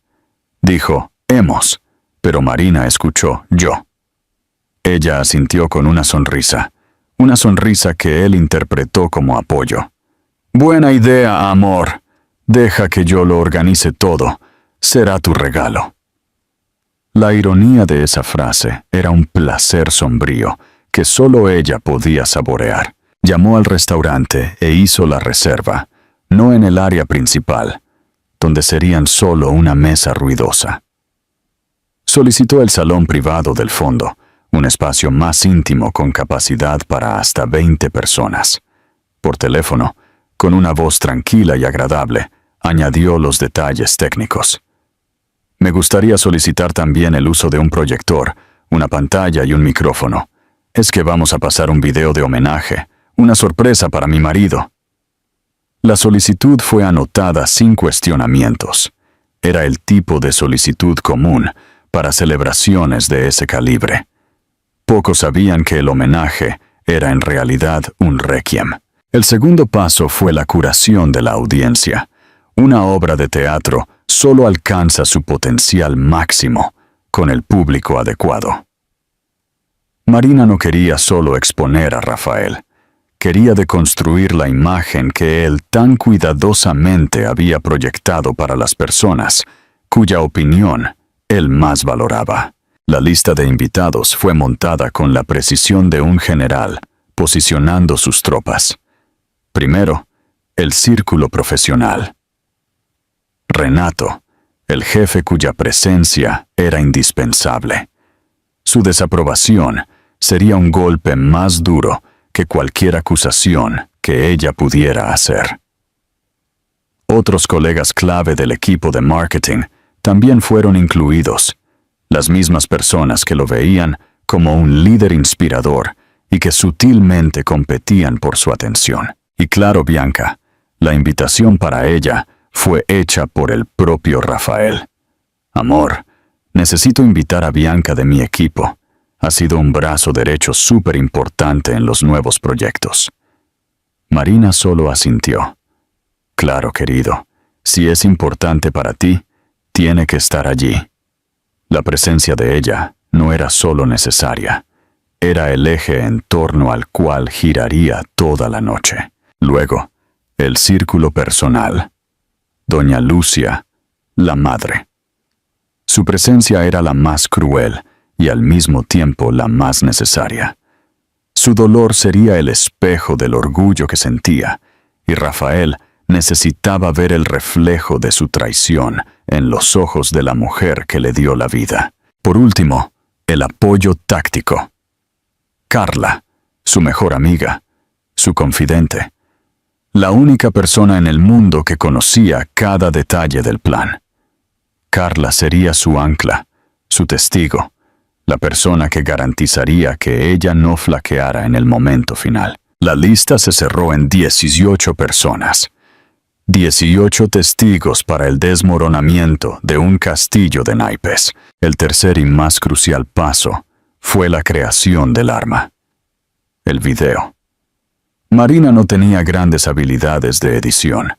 Dijo, hemos, pero Marina escuchó, yo. Ella asintió con una sonrisa que él interpretó como apoyo. Buena idea, amor. Deja que yo lo organice todo. Será tu regalo. La ironía de esa frase era un placer sombrío que solo ella podía saborear. Llamó al restaurante e hizo la reserva, no en el área principal, donde serían solo una mesa ruidosa. Solicitó el salón privado del fondo, un espacio más íntimo con capacidad para hasta 20 personas. Por teléfono, con una voz tranquila y agradable, añadió los detalles técnicos. Me gustaría solicitar también el uso de un proyector, una pantalla y un micrófono. Es que vamos a pasar un video de homenaje, una sorpresa para mi marido. La solicitud fue anotada sin cuestionamientos. Era el tipo de solicitud común para celebraciones de ese calibre. Pocos sabían que el homenaje era en realidad un requiem. El segundo paso fue la curación de la audiencia. Una obra de teatro solo alcanza su potencial máximo con el público adecuado. Marina no quería solo exponer a Rafael. Quería deconstruir la imagen que él tan cuidadosamente había proyectado para las personas, cuya opinión él más valoraba. La lista de invitados fue montada con la precisión de un general, posicionando sus tropas. Primero, el círculo profesional. Renato, el jefe cuya presencia era indispensable. Su desaprobación sería un golpe más duro que cualquier acusación que ella pudiera hacer. Otros colegas clave del equipo de marketing también fueron incluidos, las mismas personas que lo veían como un líder inspirador y que sutilmente competían por su atención. Y claro, Bianca, la invitación para ella fue hecha por el propio Rafael. Amor, necesito invitar a Bianca de mi equipo. Ha sido un brazo derecho súper importante en los nuevos proyectos. Marina solo asintió. Claro, querido, si es importante para ti, tiene que estar allí. La presencia de ella no era solo necesaria, era el eje en torno al cual giraría toda la noche. Luego, el círculo personal. Doña Lucia, la madre. Su presencia era la más cruel y al mismo tiempo la más necesaria. Su dolor sería el espejo del orgullo que sentía, y Rafael necesitaba ver el reflejo de su traición en los ojos de la mujer que le dio la vida. Por último, el apoyo táctico. Carla, su mejor amiga, su confidente, la única persona en el mundo que conocía cada detalle del plan. Carla sería su ancla, su testigo, la persona que garantizaría que ella no flaqueara en el momento final. La lista se cerró en 18 personas. 18 testigos para el desmoronamiento de un castillo de naipes. El tercer y más crucial paso fue la creación del arma. El video. Marina no tenía grandes habilidades de edición,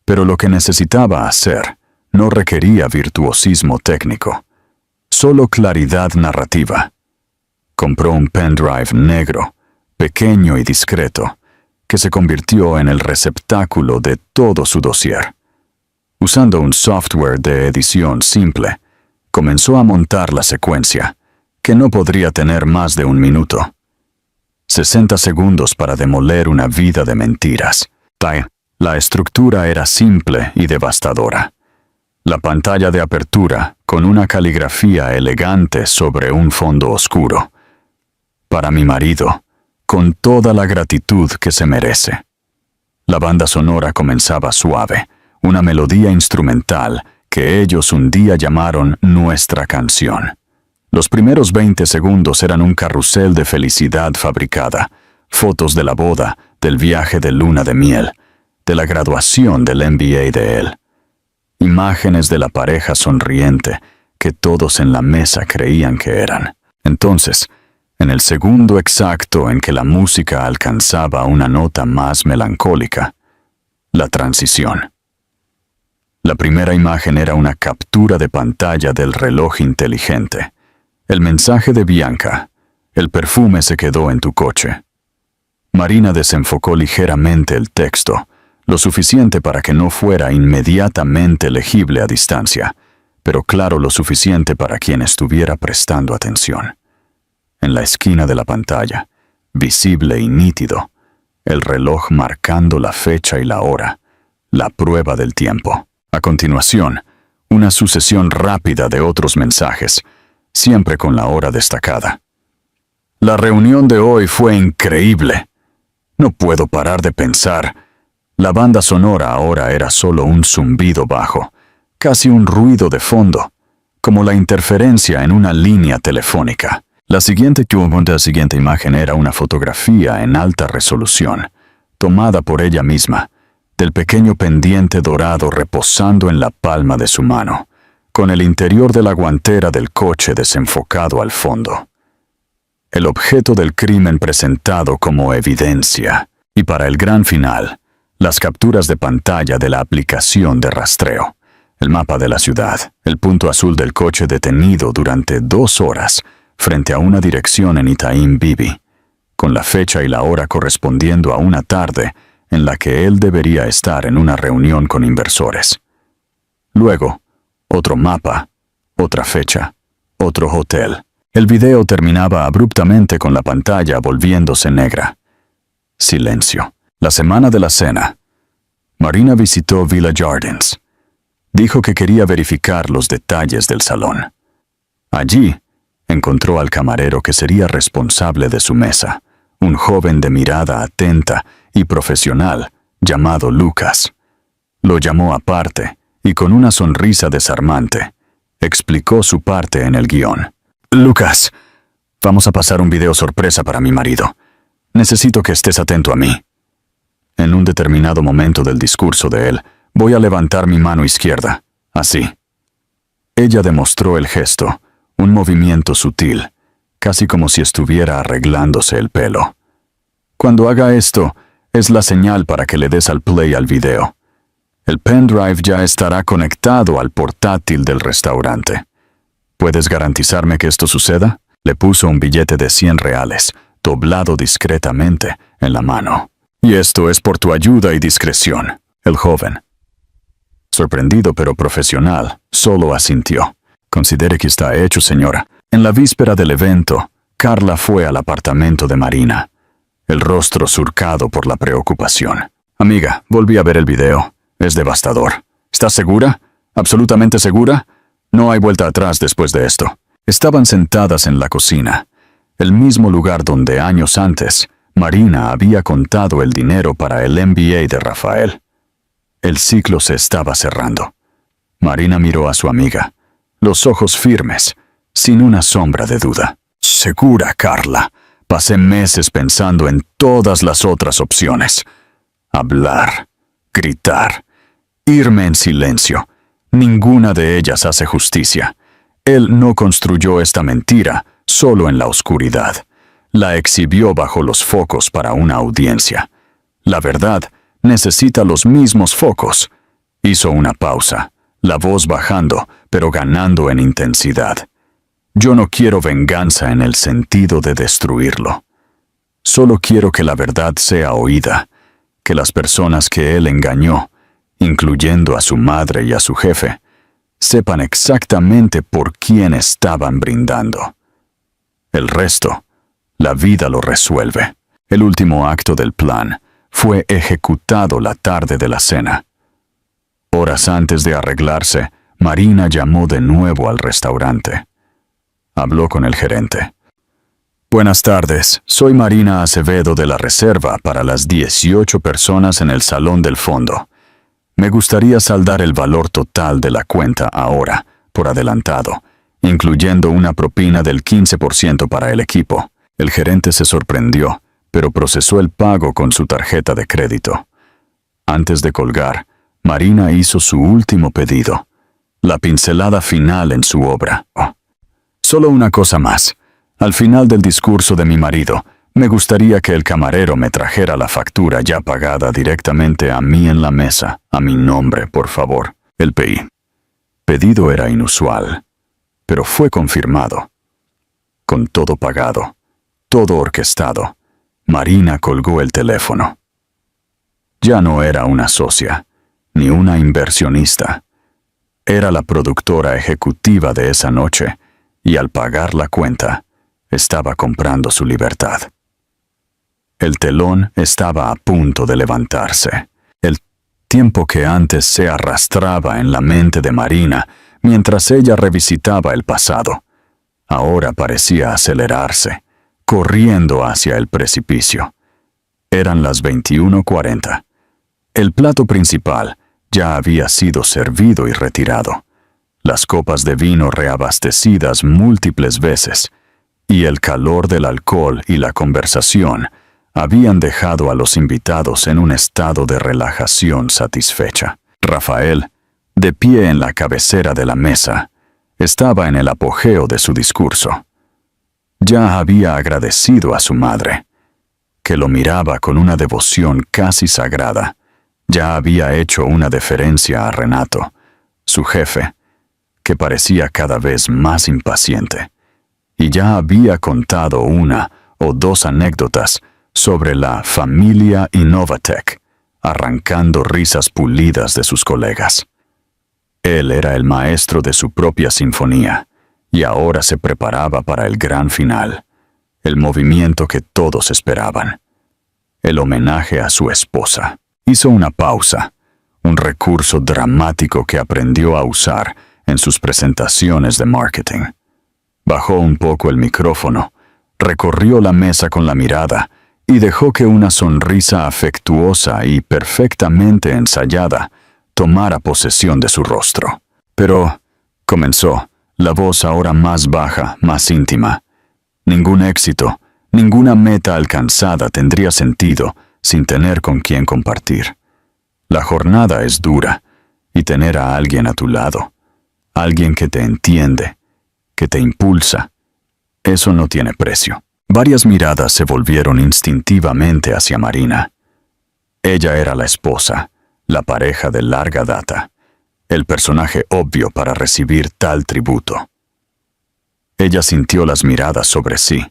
pero lo que necesitaba hacer no requería virtuosismo técnico, solo claridad narrativa. Compró un pendrive negro, pequeño y discreto, que se convirtió en el receptáculo de todo su dossier. Usando un software de edición simple, comenzó a montar la secuencia, que no podría tener más de 1 minuto. 60 segundos para demoler una vida de mentiras. La estructura era simple y devastadora. La pantalla de apertura, con una caligrafía elegante sobre un fondo oscuro. Para mi marido, con toda la gratitud que se merece. La banda sonora comenzaba suave, una melodía instrumental que ellos un día llamaron Nuestra Canción. Los primeros 20 segundos eran un carrusel de felicidad fabricada, fotos de la boda, del viaje de luna de miel, de la graduación del MBA de él. Imágenes de la pareja sonriente que todos en la mesa creían que eran. Entonces, en el segundo exacto en que la música alcanzaba una nota más melancólica, la transición. La primera imagen era una captura de pantalla del reloj inteligente. El mensaje de Bianca: el perfume se quedó en tu coche. Marina desenfocó ligeramente el texto, lo suficiente para que no fuera inmediatamente legible a distancia, pero claro lo suficiente para quien estuviera prestando atención. En la esquina de la pantalla, visible y nítido, el reloj marcando la fecha y la hora, la prueba del tiempo. A continuación, una sucesión rápida de otros mensajes, siempre con la hora destacada. La reunión de hoy fue increíble. No puedo parar de pensar. La banda sonora ahora era solo un zumbido bajo, casi un ruido de fondo, como la interferencia en una línea telefónica. La siguiente imagen era una fotografía en alta resolución, tomada por ella misma, del pequeño pendiente dorado reposando en la palma de su mano, con el interior de la guantera del coche desenfocado al fondo. El objeto del crimen presentado como evidencia, y para el gran final, las capturas de pantalla de la aplicación de rastreo, el mapa de la ciudad, el punto azul del coche detenido durante 2 horas frente a una dirección en Itaim Bibi, con la fecha y la hora correspondiendo a una tarde en la que él debería estar en una reunión con inversores. Luego, otro mapa, otra fecha, otro hotel. El video terminaba abruptamente con la pantalla volviéndose negra. Silencio. La semana de la cena. Marina visitó Villa Gardens. Dijo que quería verificar los detalles del salón. Allí, encontró al camarero que sería responsable de su mesa, un joven de mirada atenta y profesional llamado Lucas. Lo llamó aparte y con una sonrisa desarmante, explicó su parte en el guión. Lucas, vamos a pasar un video sorpresa para mi marido. Necesito que estés atento a mí. En un determinado momento del discurso de él, voy a levantar mi mano izquierda, así. Ella demostró el gesto, un movimiento sutil, casi como si estuviera arreglándose el pelo. Cuando haga esto, es la señal para que le des al play al video. El pendrive ya estará conectado al portátil del restaurante. ¿Puedes garantizarme que esto suceda? Le puso un billete de 100 reales, doblado discretamente, en la mano. Y esto es por tu ayuda y discreción. El joven, sorprendido pero profesional, solo asintió. Considere que está hecho, señora. En la víspera del evento, Carla fue al apartamento de Marina, el rostro surcado por la preocupación. Amiga, volví a ver el video. Es devastador. ¿Estás segura? ¿Absolutamente segura? No hay vuelta atrás después de esto. Estaban sentadas en la cocina, el mismo lugar donde años antes Marina había contado el dinero para el MBA de Rafael. El ciclo se estaba cerrando. Marina miró a su amiga, los ojos firmes, sin una sombra de duda. Segura, Carla. Pasé meses pensando en todas las otras opciones. Hablar, gritar, irme en silencio. Ninguna de ellas hace justicia. Él no construyó esta mentira solo en la oscuridad. La exhibió bajo los focos para una audiencia. La verdad necesita los mismos focos. Hizo una pausa, la voz bajando, pero ganando en intensidad. Yo no quiero venganza en el sentido de destruirlo. Solo quiero que la verdad sea oída, que las personas que él engañó, incluyendo a su madre y a su jefe, sepan exactamente por quién estaban brindando. El resto, la vida lo resuelve. El último acto del plan fue ejecutado la tarde de la cena. Horas antes de arreglarse, Marina llamó de nuevo al restaurante. Habló con el gerente. Buenas tardes, soy Marina Acevedo de la reserva para las 18 personas en el salón del fondo. Me gustaría saldar el valor total de la cuenta ahora, por adelantado, incluyendo una propina del 15% para el equipo. El gerente se sorprendió, pero procesó el pago con su tarjeta de crédito. Antes de colgar, Marina hizo su último pedido, la pincelada final en su obra. Solo una cosa más. Al final del discurso de mi marido, me gustaría que el camarero me trajera la factura ya pagada directamente a mí en la mesa, a mi nombre, por favor. El pedido era inusual, pero fue confirmado. Con todo pagado, todo orquestado, Marina colgó el teléfono. Ya no era una socia, ni una inversionista. Era la productora ejecutiva de esa noche, y al pagar la cuenta, estaba comprando su libertad. El telón estaba a punto de levantarse. El tiempo que antes se arrastraba en la mente de Marina mientras ella revisitaba el pasado, ahora parecía acelerarse, corriendo hacia el precipicio. Eran las 21:40. El plato principal ya había sido servido y retirado. Las copas de vino reabastecidas múltiples veces, y el calor del alcohol y la conversación habían dejado a los invitados en un estado de relajación satisfecha. Rafael, de pie en la cabecera de la mesa, estaba en el apogeo de su discurso. Ya había agradecido a su madre, que lo miraba con una devoción casi sagrada. Ya había hecho una deferencia a Renato, su jefe, que parecía cada vez más impaciente, y ya había contado una o dos anécdotas sobre la familia Innovatec, arrancando risas pulidas de sus colegas. Él era el maestro de su propia sinfonía, y ahora se preparaba para el gran final, el movimiento que todos esperaban, el homenaje a su esposa. Hizo una pausa, un recurso dramático que aprendió a usar en sus presentaciones de marketing. Bajó un poco el micrófono, recorrió la mesa con la mirada y dejó que una sonrisa afectuosa y perfectamente ensayada tomara posesión de su rostro. Pero, comenzó, la voz ahora más baja, más íntima. Ningún éxito, ninguna meta alcanzada tendría sentido sin tener con quien compartir. La jornada es dura, y tener a alguien a tu lado, alguien que te entiende, que te impulsa, eso no tiene precio. Varias miradas se volvieron instintivamente hacia Marina. Ella era la esposa, la pareja de larga data, el personaje obvio para recibir tal tributo. Ella sintió las miradas sobre sí,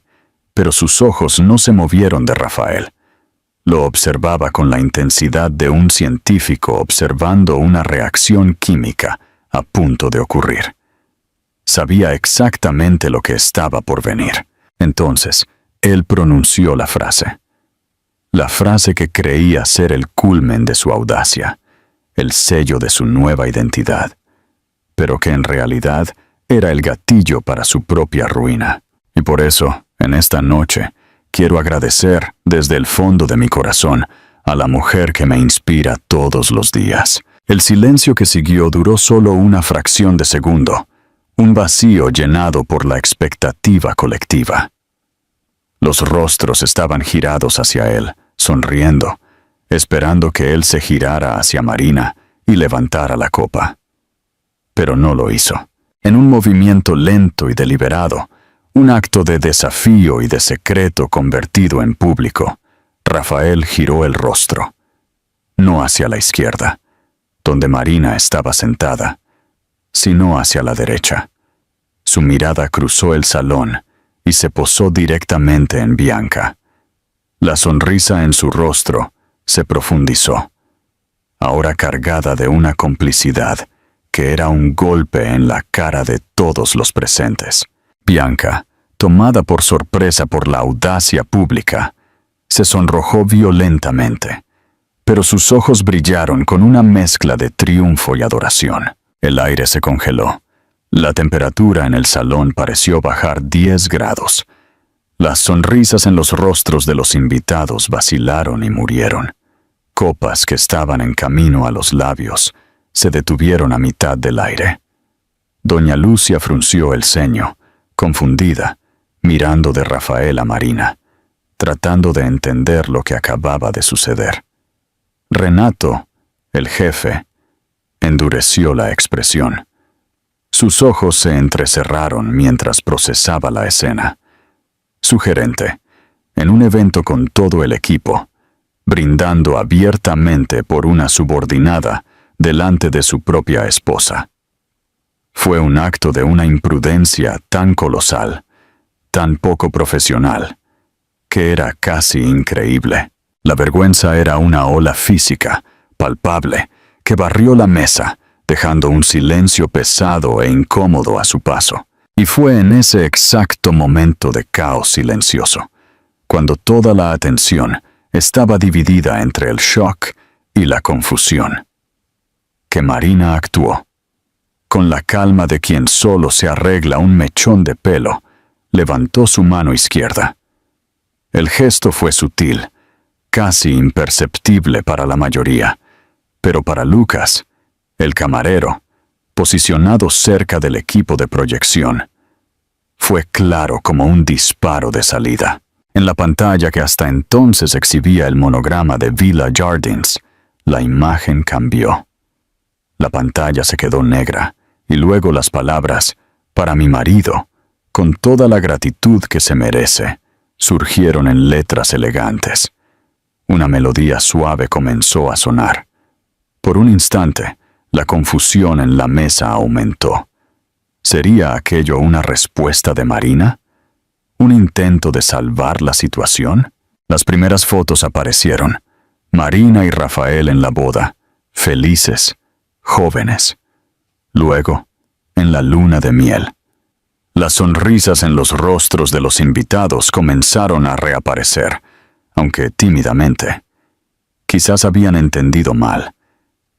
pero sus ojos no se movieron de Rafael. Lo observaba con la intensidad de un científico observando una reacción química a punto de ocurrir. Sabía exactamente lo que estaba por venir. Entonces, él pronunció la frase que creía ser el culmen de su audacia, el sello de su nueva identidad, pero que en realidad era el gatillo para su propia ruina. Y por eso, en esta noche, quiero agradecer desde el fondo de mi corazón a la mujer que me inspira todos los días. El silencio que siguió duró solo una fracción de segundo, un vacío llenado por la expectativa colectiva. Los rostros estaban girados hacia él, sonriendo, esperando que él se girara hacia Marina y levantara la copa. Pero no lo hizo. En un movimiento lento y deliberado, un acto de desafío y de secreto convertido en público, Rafael giró el rostro, no hacia la izquierda, donde Marina estaba sentada, sino hacia la derecha. Su mirada cruzó el salón y se posó directamente en Bianca. La sonrisa en su rostro se profundizó, ahora cargada de una complicidad que era un golpe en la cara de todos los presentes. Bianca, tomada por sorpresa por la audacia pública, se sonrojó violentamente, pero sus ojos brillaron con una mezcla de triunfo y adoración. El aire se congeló. La temperatura en el salón pareció bajar 10 grados. Las sonrisas en los rostros de los invitados vacilaron y murieron. Copas que estaban en camino a los labios se detuvieron a mitad del aire. Doña Lucia frunció el ceño, confundida, mirando de Rafael a Marina, tratando de entender lo que acababa de suceder. Renato, el jefe, endureció la expresión. Sus ojos se entrecerraron mientras procesaba la escena. Su gerente, en un evento con todo el equipo, brindando abiertamente por una subordinada delante de su propia esposa. Fue un acto de una imprudencia tan colosal, tan poco profesional, que era casi increíble. La vergüenza era una ola física, palpable, que barrió la mesa, dejando un silencio pesado e incómodo a su paso. Y fue en ese exacto momento de caos silencioso, cuando toda la atención estaba dividida entre el shock y la confusión, que Marina actuó. Con la calma de quien solo se arregla un mechón de pelo, levantó su mano izquierda. El gesto fue sutil, casi imperceptible para la mayoría, pero para Lucas, el camarero, posicionado cerca del equipo de proyección, fue claro como un disparo de salida. En la pantalla que hasta entonces exhibía el monograma de Villa Jardins, la imagen cambió. La pantalla se quedó negra, y luego las palabras, para mi marido, con toda la gratitud que se merece, surgieron en letras elegantes. Una melodía suave comenzó a sonar. Por un instante, la confusión en la mesa aumentó. ¿Sería aquello una respuesta de Marina? ¿Un intento de salvar la situación? Las primeras fotos aparecieron. Marina y Rafael en la boda, felices, jóvenes. Luego, en la luna de miel. Las sonrisas en los rostros de los invitados comenzaron a reaparecer, aunque tímidamente. Quizás habían entendido mal.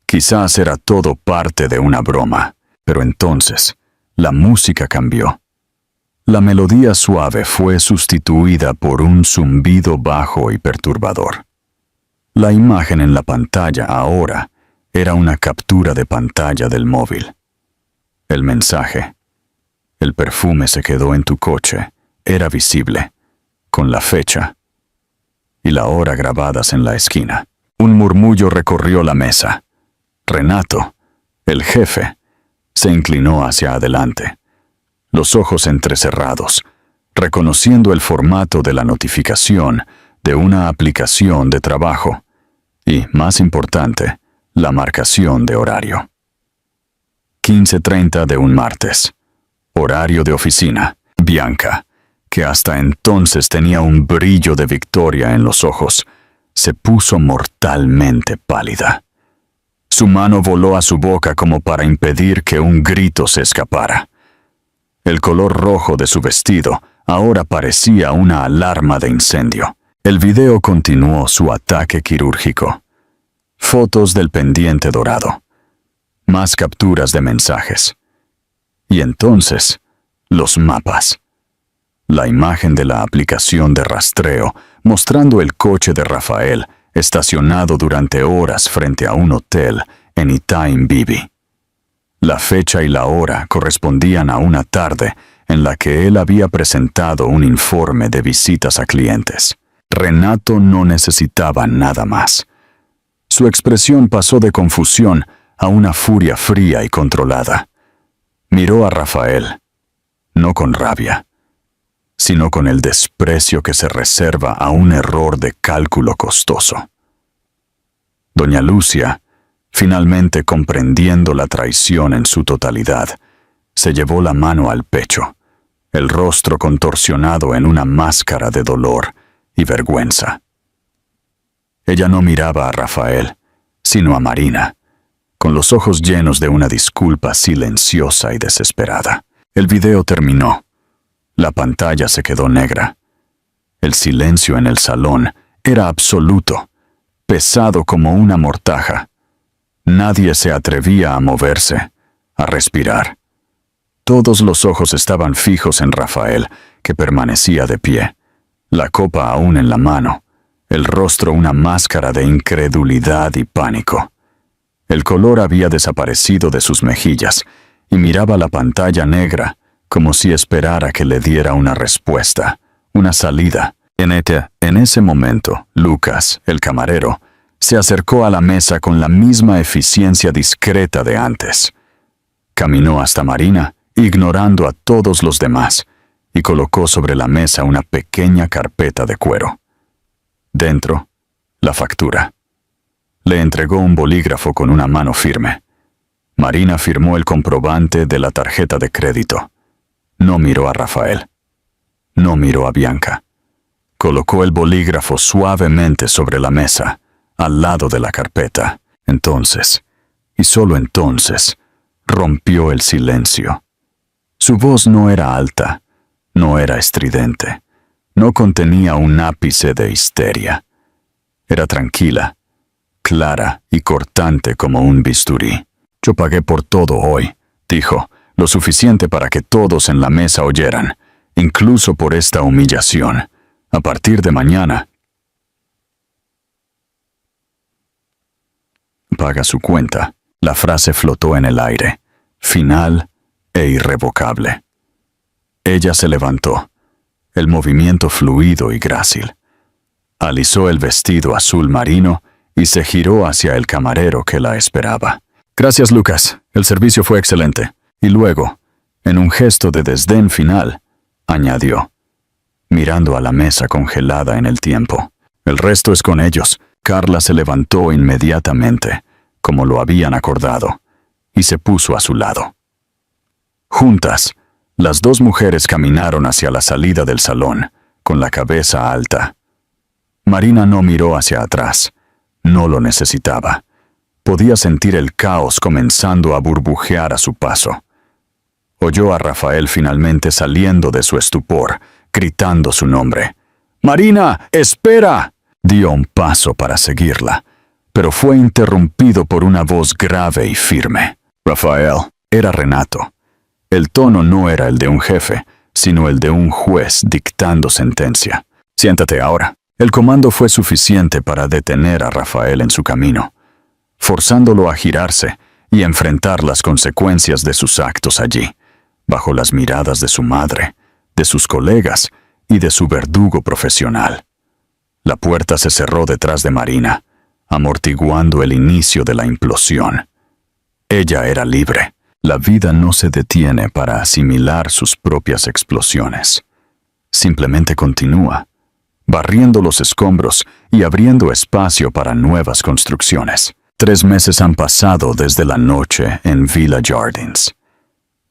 Quizás era todo parte de una broma. Pero entonces, la música cambió. La melodía suave fue sustituida por un zumbido bajo y perturbador. La imagen en la pantalla ahora era una captura de pantalla del móvil. El mensaje, el perfume se quedó en tu coche, era visible, con la fecha y la hora grabadas en la esquina. Un murmullo recorrió la mesa. Renato, el jefe, se inclinó hacia adelante, los ojos entrecerrados, reconociendo el formato de la notificación de una aplicación de trabajo y, más importante, la marcación de horario. 15:30 de un martes. Horario de oficina. Bianca, que hasta entonces tenía un brillo de victoria en los ojos, se puso mortalmente pálida. Su mano voló a su boca como para impedir que un grito se escapara. El color rojo de su vestido ahora parecía una alarma de incendio. El video continuó su ataque quirúrgico. Fotos del pendiente dorado. Más capturas de mensajes. Y entonces, los mapas. La imagen de la aplicación de rastreo mostrando el coche de Rafael estacionado durante horas frente a un hotel en Itaim Bibi. La fecha y la hora correspondían a una tarde en la que él había presentado un informe de visitas a clientes. Renato no necesitaba nada más. Su expresión pasó de confusión a una furia fría y controlada. Miró a Rafael, no con rabia, sino con el desprecio que se reserva a un error de cálculo costoso. Doña Lucia, finalmente comprendiendo la traición en su totalidad, se llevó la mano al pecho, el rostro contorsionado en una máscara de dolor y vergüenza. Ella no miraba a Rafael, sino a Marina, con los ojos llenos de una disculpa silenciosa y desesperada. El video terminó. La pantalla se quedó negra. El silencio en el salón era absoluto, pesado como una mortaja. Nadie se atrevía a moverse, a respirar. Todos los ojos estaban fijos en Rafael, que permanecía de pie, la copa aún en la mano, el rostro una máscara de incredulidad y pánico. El color había desaparecido de sus mejillas y miraba la pantalla negra como si esperara que le diera una respuesta, una salida. En ese momento, Lucas, el camarero, se acercó a la mesa con la misma eficiencia discreta de antes. Caminó hasta Marina, ignorando a todos los demás, y colocó sobre la mesa una pequeña carpeta de cuero. Dentro, la factura. Le entregó un bolígrafo con una mano firme. Marina firmó el comprobante de la tarjeta de crédito. No miró a Rafael. No miró a Bianca. Colocó el bolígrafo suavemente sobre la mesa, al lado de la carpeta. Entonces, y solo entonces, rompió el silencio. Su voz no era alta, no era estridente, no contenía un ápice de histeria. Era tranquila, clara y cortante como un bisturí. «Yo pagué por todo hoy», dijo, «lo suficiente para que todos en la mesa oyeran, incluso por esta humillación. A partir de mañana, paga su cuenta». La frase flotó en el aire, final e irrevocable. Ella se levantó, el movimiento fluido y grácil. Alisó el vestido azul marino y se giró hacia el camarero que la esperaba. «Gracias, Lucas. El servicio fue excelente». Y luego, en un gesto de desdén final, añadió, mirando a la mesa congelada en el tiempo: «El resto es con ellos». Carla se levantó inmediatamente, como lo habían acordado, y se puso a su lado. Juntas, las dos mujeres caminaron hacia la salida del salón, con la cabeza alta. Marina no miró hacia atrás. No lo necesitaba. Podía sentir el caos comenzando a burbujear a su paso. Oyó a Rafael finalmente saliendo de su estupor, gritando su nombre. «¡Marina, espera!». Dio un paso para seguirla, pero fue interrumpido por una voz grave y firme. «Rafael», era Renato. El tono no era el de un jefe, sino el de un juez dictando sentencia. «Siéntate ahora». El comando fue suficiente para detener a Rafael en su camino, forzándolo a girarse y enfrentar las consecuencias de sus actos allí, bajo las miradas de su madre, de sus colegas y de su verdugo profesional. La puerta se cerró detrás de Marina, amortiguando el inicio de la implosión. Ella era libre. La vida no se detiene para asimilar sus propias explosiones. Simplemente continúa, barriendo los escombros y abriendo espacio para nuevas construcciones. 3 meses han pasado desde la noche en Villa Jardins.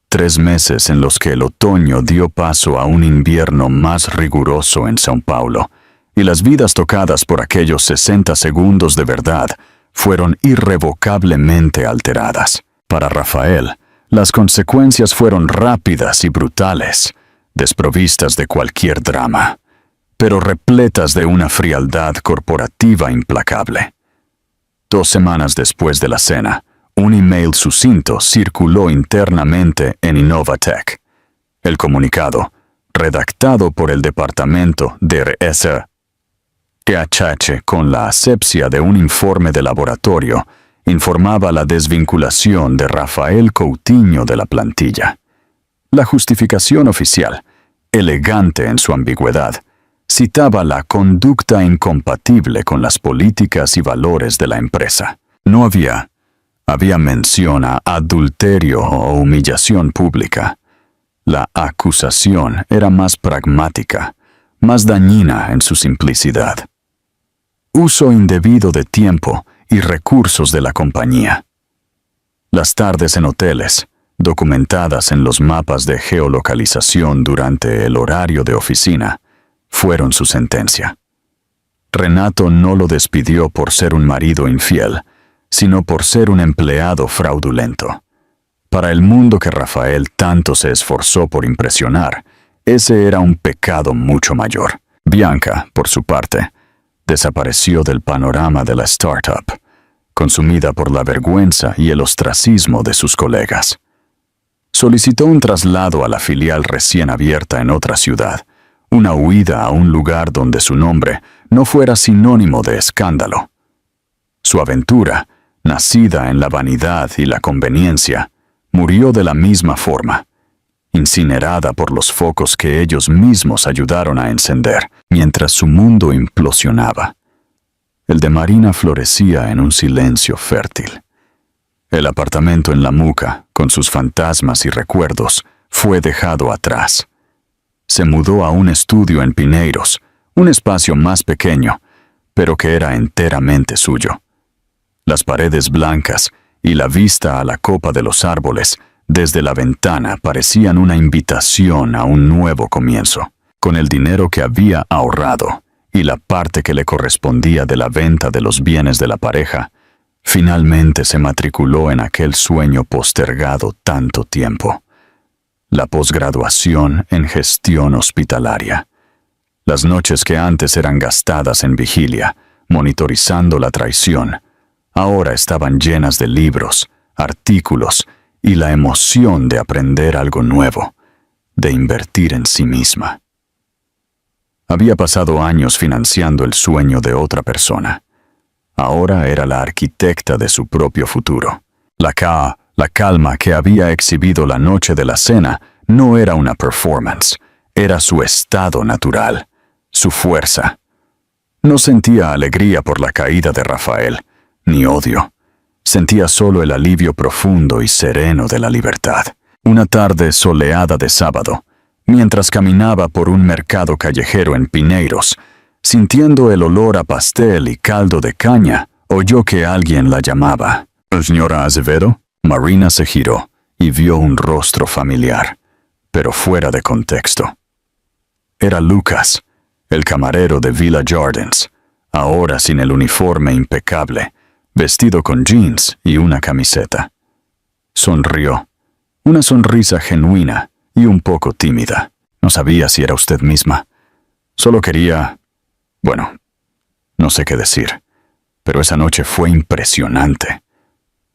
3 meses en los que el otoño dio paso a un invierno más riguroso en São Paulo, y las vidas tocadas por aquellos 60 segundos de verdad fueron irrevocablemente alteradas. Para Rafael, las consecuencias fueron rápidas y brutales, desprovistas de cualquier drama, pero repletas de una frialdad corporativa implacable. 2 semanas después de la cena, un email sucinto circuló internamente en Innovatech. El comunicado, redactado por el departamento de RSHH con la asepsia de un informe de laboratorio, informaba la desvinculación de Rafael Coutinho de la plantilla. La justificación oficial, elegante en su ambigüedad, citaba la conducta incompatible con las políticas y valores de la empresa. No había mención a adulterio o humillación pública. La acusación era más pragmática, más dañina en su simplicidad. Uso indebido de tiempo y recursos de la compañía. Las tardes en hoteles, documentadas en los mapas de geolocalización durante el horario de oficina, fueron su sentencia. Renato no lo despidió por ser un marido infiel, sino por ser un empleado fraudulento. Para el mundo que Rafael tanto se esforzó por impresionar, ese era un pecado mucho mayor. Bianca, por su parte, desapareció del panorama de la startup, consumida por la vergüenza y el ostracismo de sus colegas. Solicitó un traslado a la filial recién abierta en otra ciudad, una huida a un lugar donde su nombre no fuera sinónimo de escándalo. Su aventura, nacida en la vanidad y la conveniencia, murió de la misma forma, incinerada por los focos que ellos mismos ayudaron a encender, mientras su mundo implosionaba. El de Marina florecía en un silencio fértil. El apartamento en la Muca, con sus fantasmas y recuerdos, fue dejado atrás. Se mudó a un estudio en Pineiros, un espacio más pequeño, pero que era enteramente suyo. Las paredes blancas y la vista a la copa de los árboles desde la ventana parecían una invitación a un nuevo comienzo. Con el dinero que había ahorrado y la parte que le correspondía de la venta de los bienes de la pareja, finalmente se matriculó en aquel sueño postergado tanto tiempo: la posgraduación en gestión hospitalaria. Las noches que antes eran gastadas en vigilia, monitorizando la traición, ahora estaban llenas de libros, artículos y la emoción de aprender algo nuevo, de invertir en sí misma. Había pasado años financiando el sueño de otra persona. Ahora era la arquitecta de su propio futuro. La calma que había exhibido la noche de la cena no era una performance, era su estado natural, su fuerza. No sentía alegría por la caída de Rafael, ni odio. Sentía solo el alivio profundo y sereno de la libertad. Una tarde soleada de sábado, mientras caminaba por un mercado callejero en Pineiros, sintiendo el olor a pastel y caldo de caña, oyó que alguien la llamaba. «¿Señora Azevedo?» Marina se giró y vio un rostro familiar, pero fuera de contexto. Era Lucas, el camarero de Villa Jardins, ahora sin el uniforme impecable, vestido con jeans y una camiseta. Sonrió, una sonrisa genuina y un poco tímida. No sabía si era usted misma. Solo quería... Bueno, no sé qué decir, pero esa noche fue impresionante.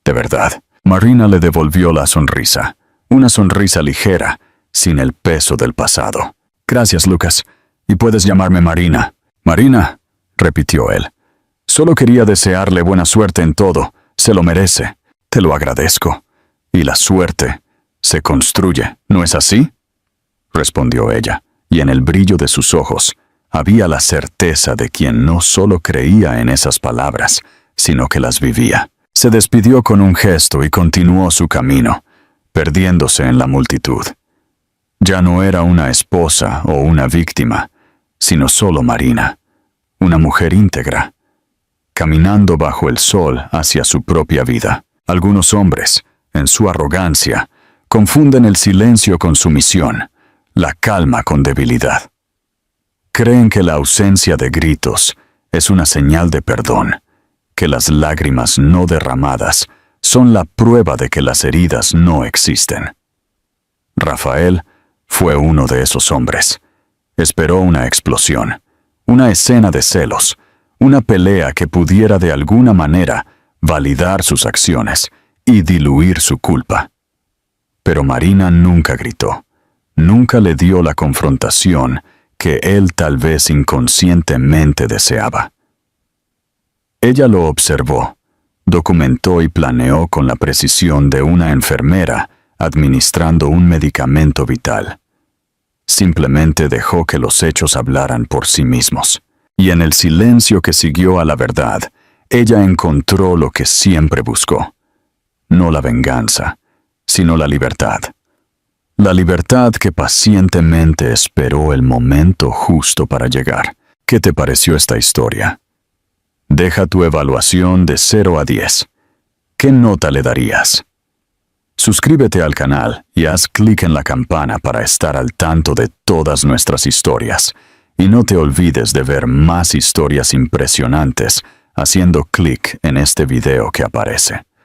De verdad. Marina le devolvió la sonrisa, una sonrisa ligera, sin el peso del pasado. Gracias, Lucas, y puedes llamarme Marina. Marina, repitió él. Solo quería desearle buena suerte en todo. Se lo merece. Te lo agradezco. Y la suerte se construye, ¿no es así?, respondió ella, y en el brillo de sus ojos había la certeza de quien no solo creía en esas palabras, sino que las vivía. Se despidió con un gesto y continuó su camino, perdiéndose en la multitud. Ya no era una esposa o una víctima, sino solo Marina, una mujer íntegra, caminando bajo el sol hacia su propia vida. Algunos hombres, en su arrogancia, confunden el silencio con sumisión, la calma con debilidad. Creen que la ausencia de gritos es una señal de perdón, que las lágrimas no derramadas son la prueba de que las heridas no existen. Rafael fue uno de esos hombres. Esperó una explosión, una escena de celos, una pelea que pudiera de alguna manera validar sus acciones y diluir su culpa. Pero Marina nunca gritó, nunca le dio la confrontación que él tal vez inconscientemente deseaba. Ella lo observó, documentó y planeó con la precisión de una enfermera administrando un medicamento vital. Simplemente dejó que los hechos hablaran por sí mismos. Y en el silencio que siguió a la verdad, ella encontró lo que siempre buscó. No la venganza, sino la libertad. La libertad que pacientemente esperó el momento justo para llegar. ¿Qué te pareció esta historia? Deja tu evaluación de 0 a 10. ¿Qué nota le darías? Suscríbete al canal y haz clic en la campana para estar al tanto de todas nuestras historias. Y no te olvides de ver más historias impresionantes haciendo clic en este video que aparece.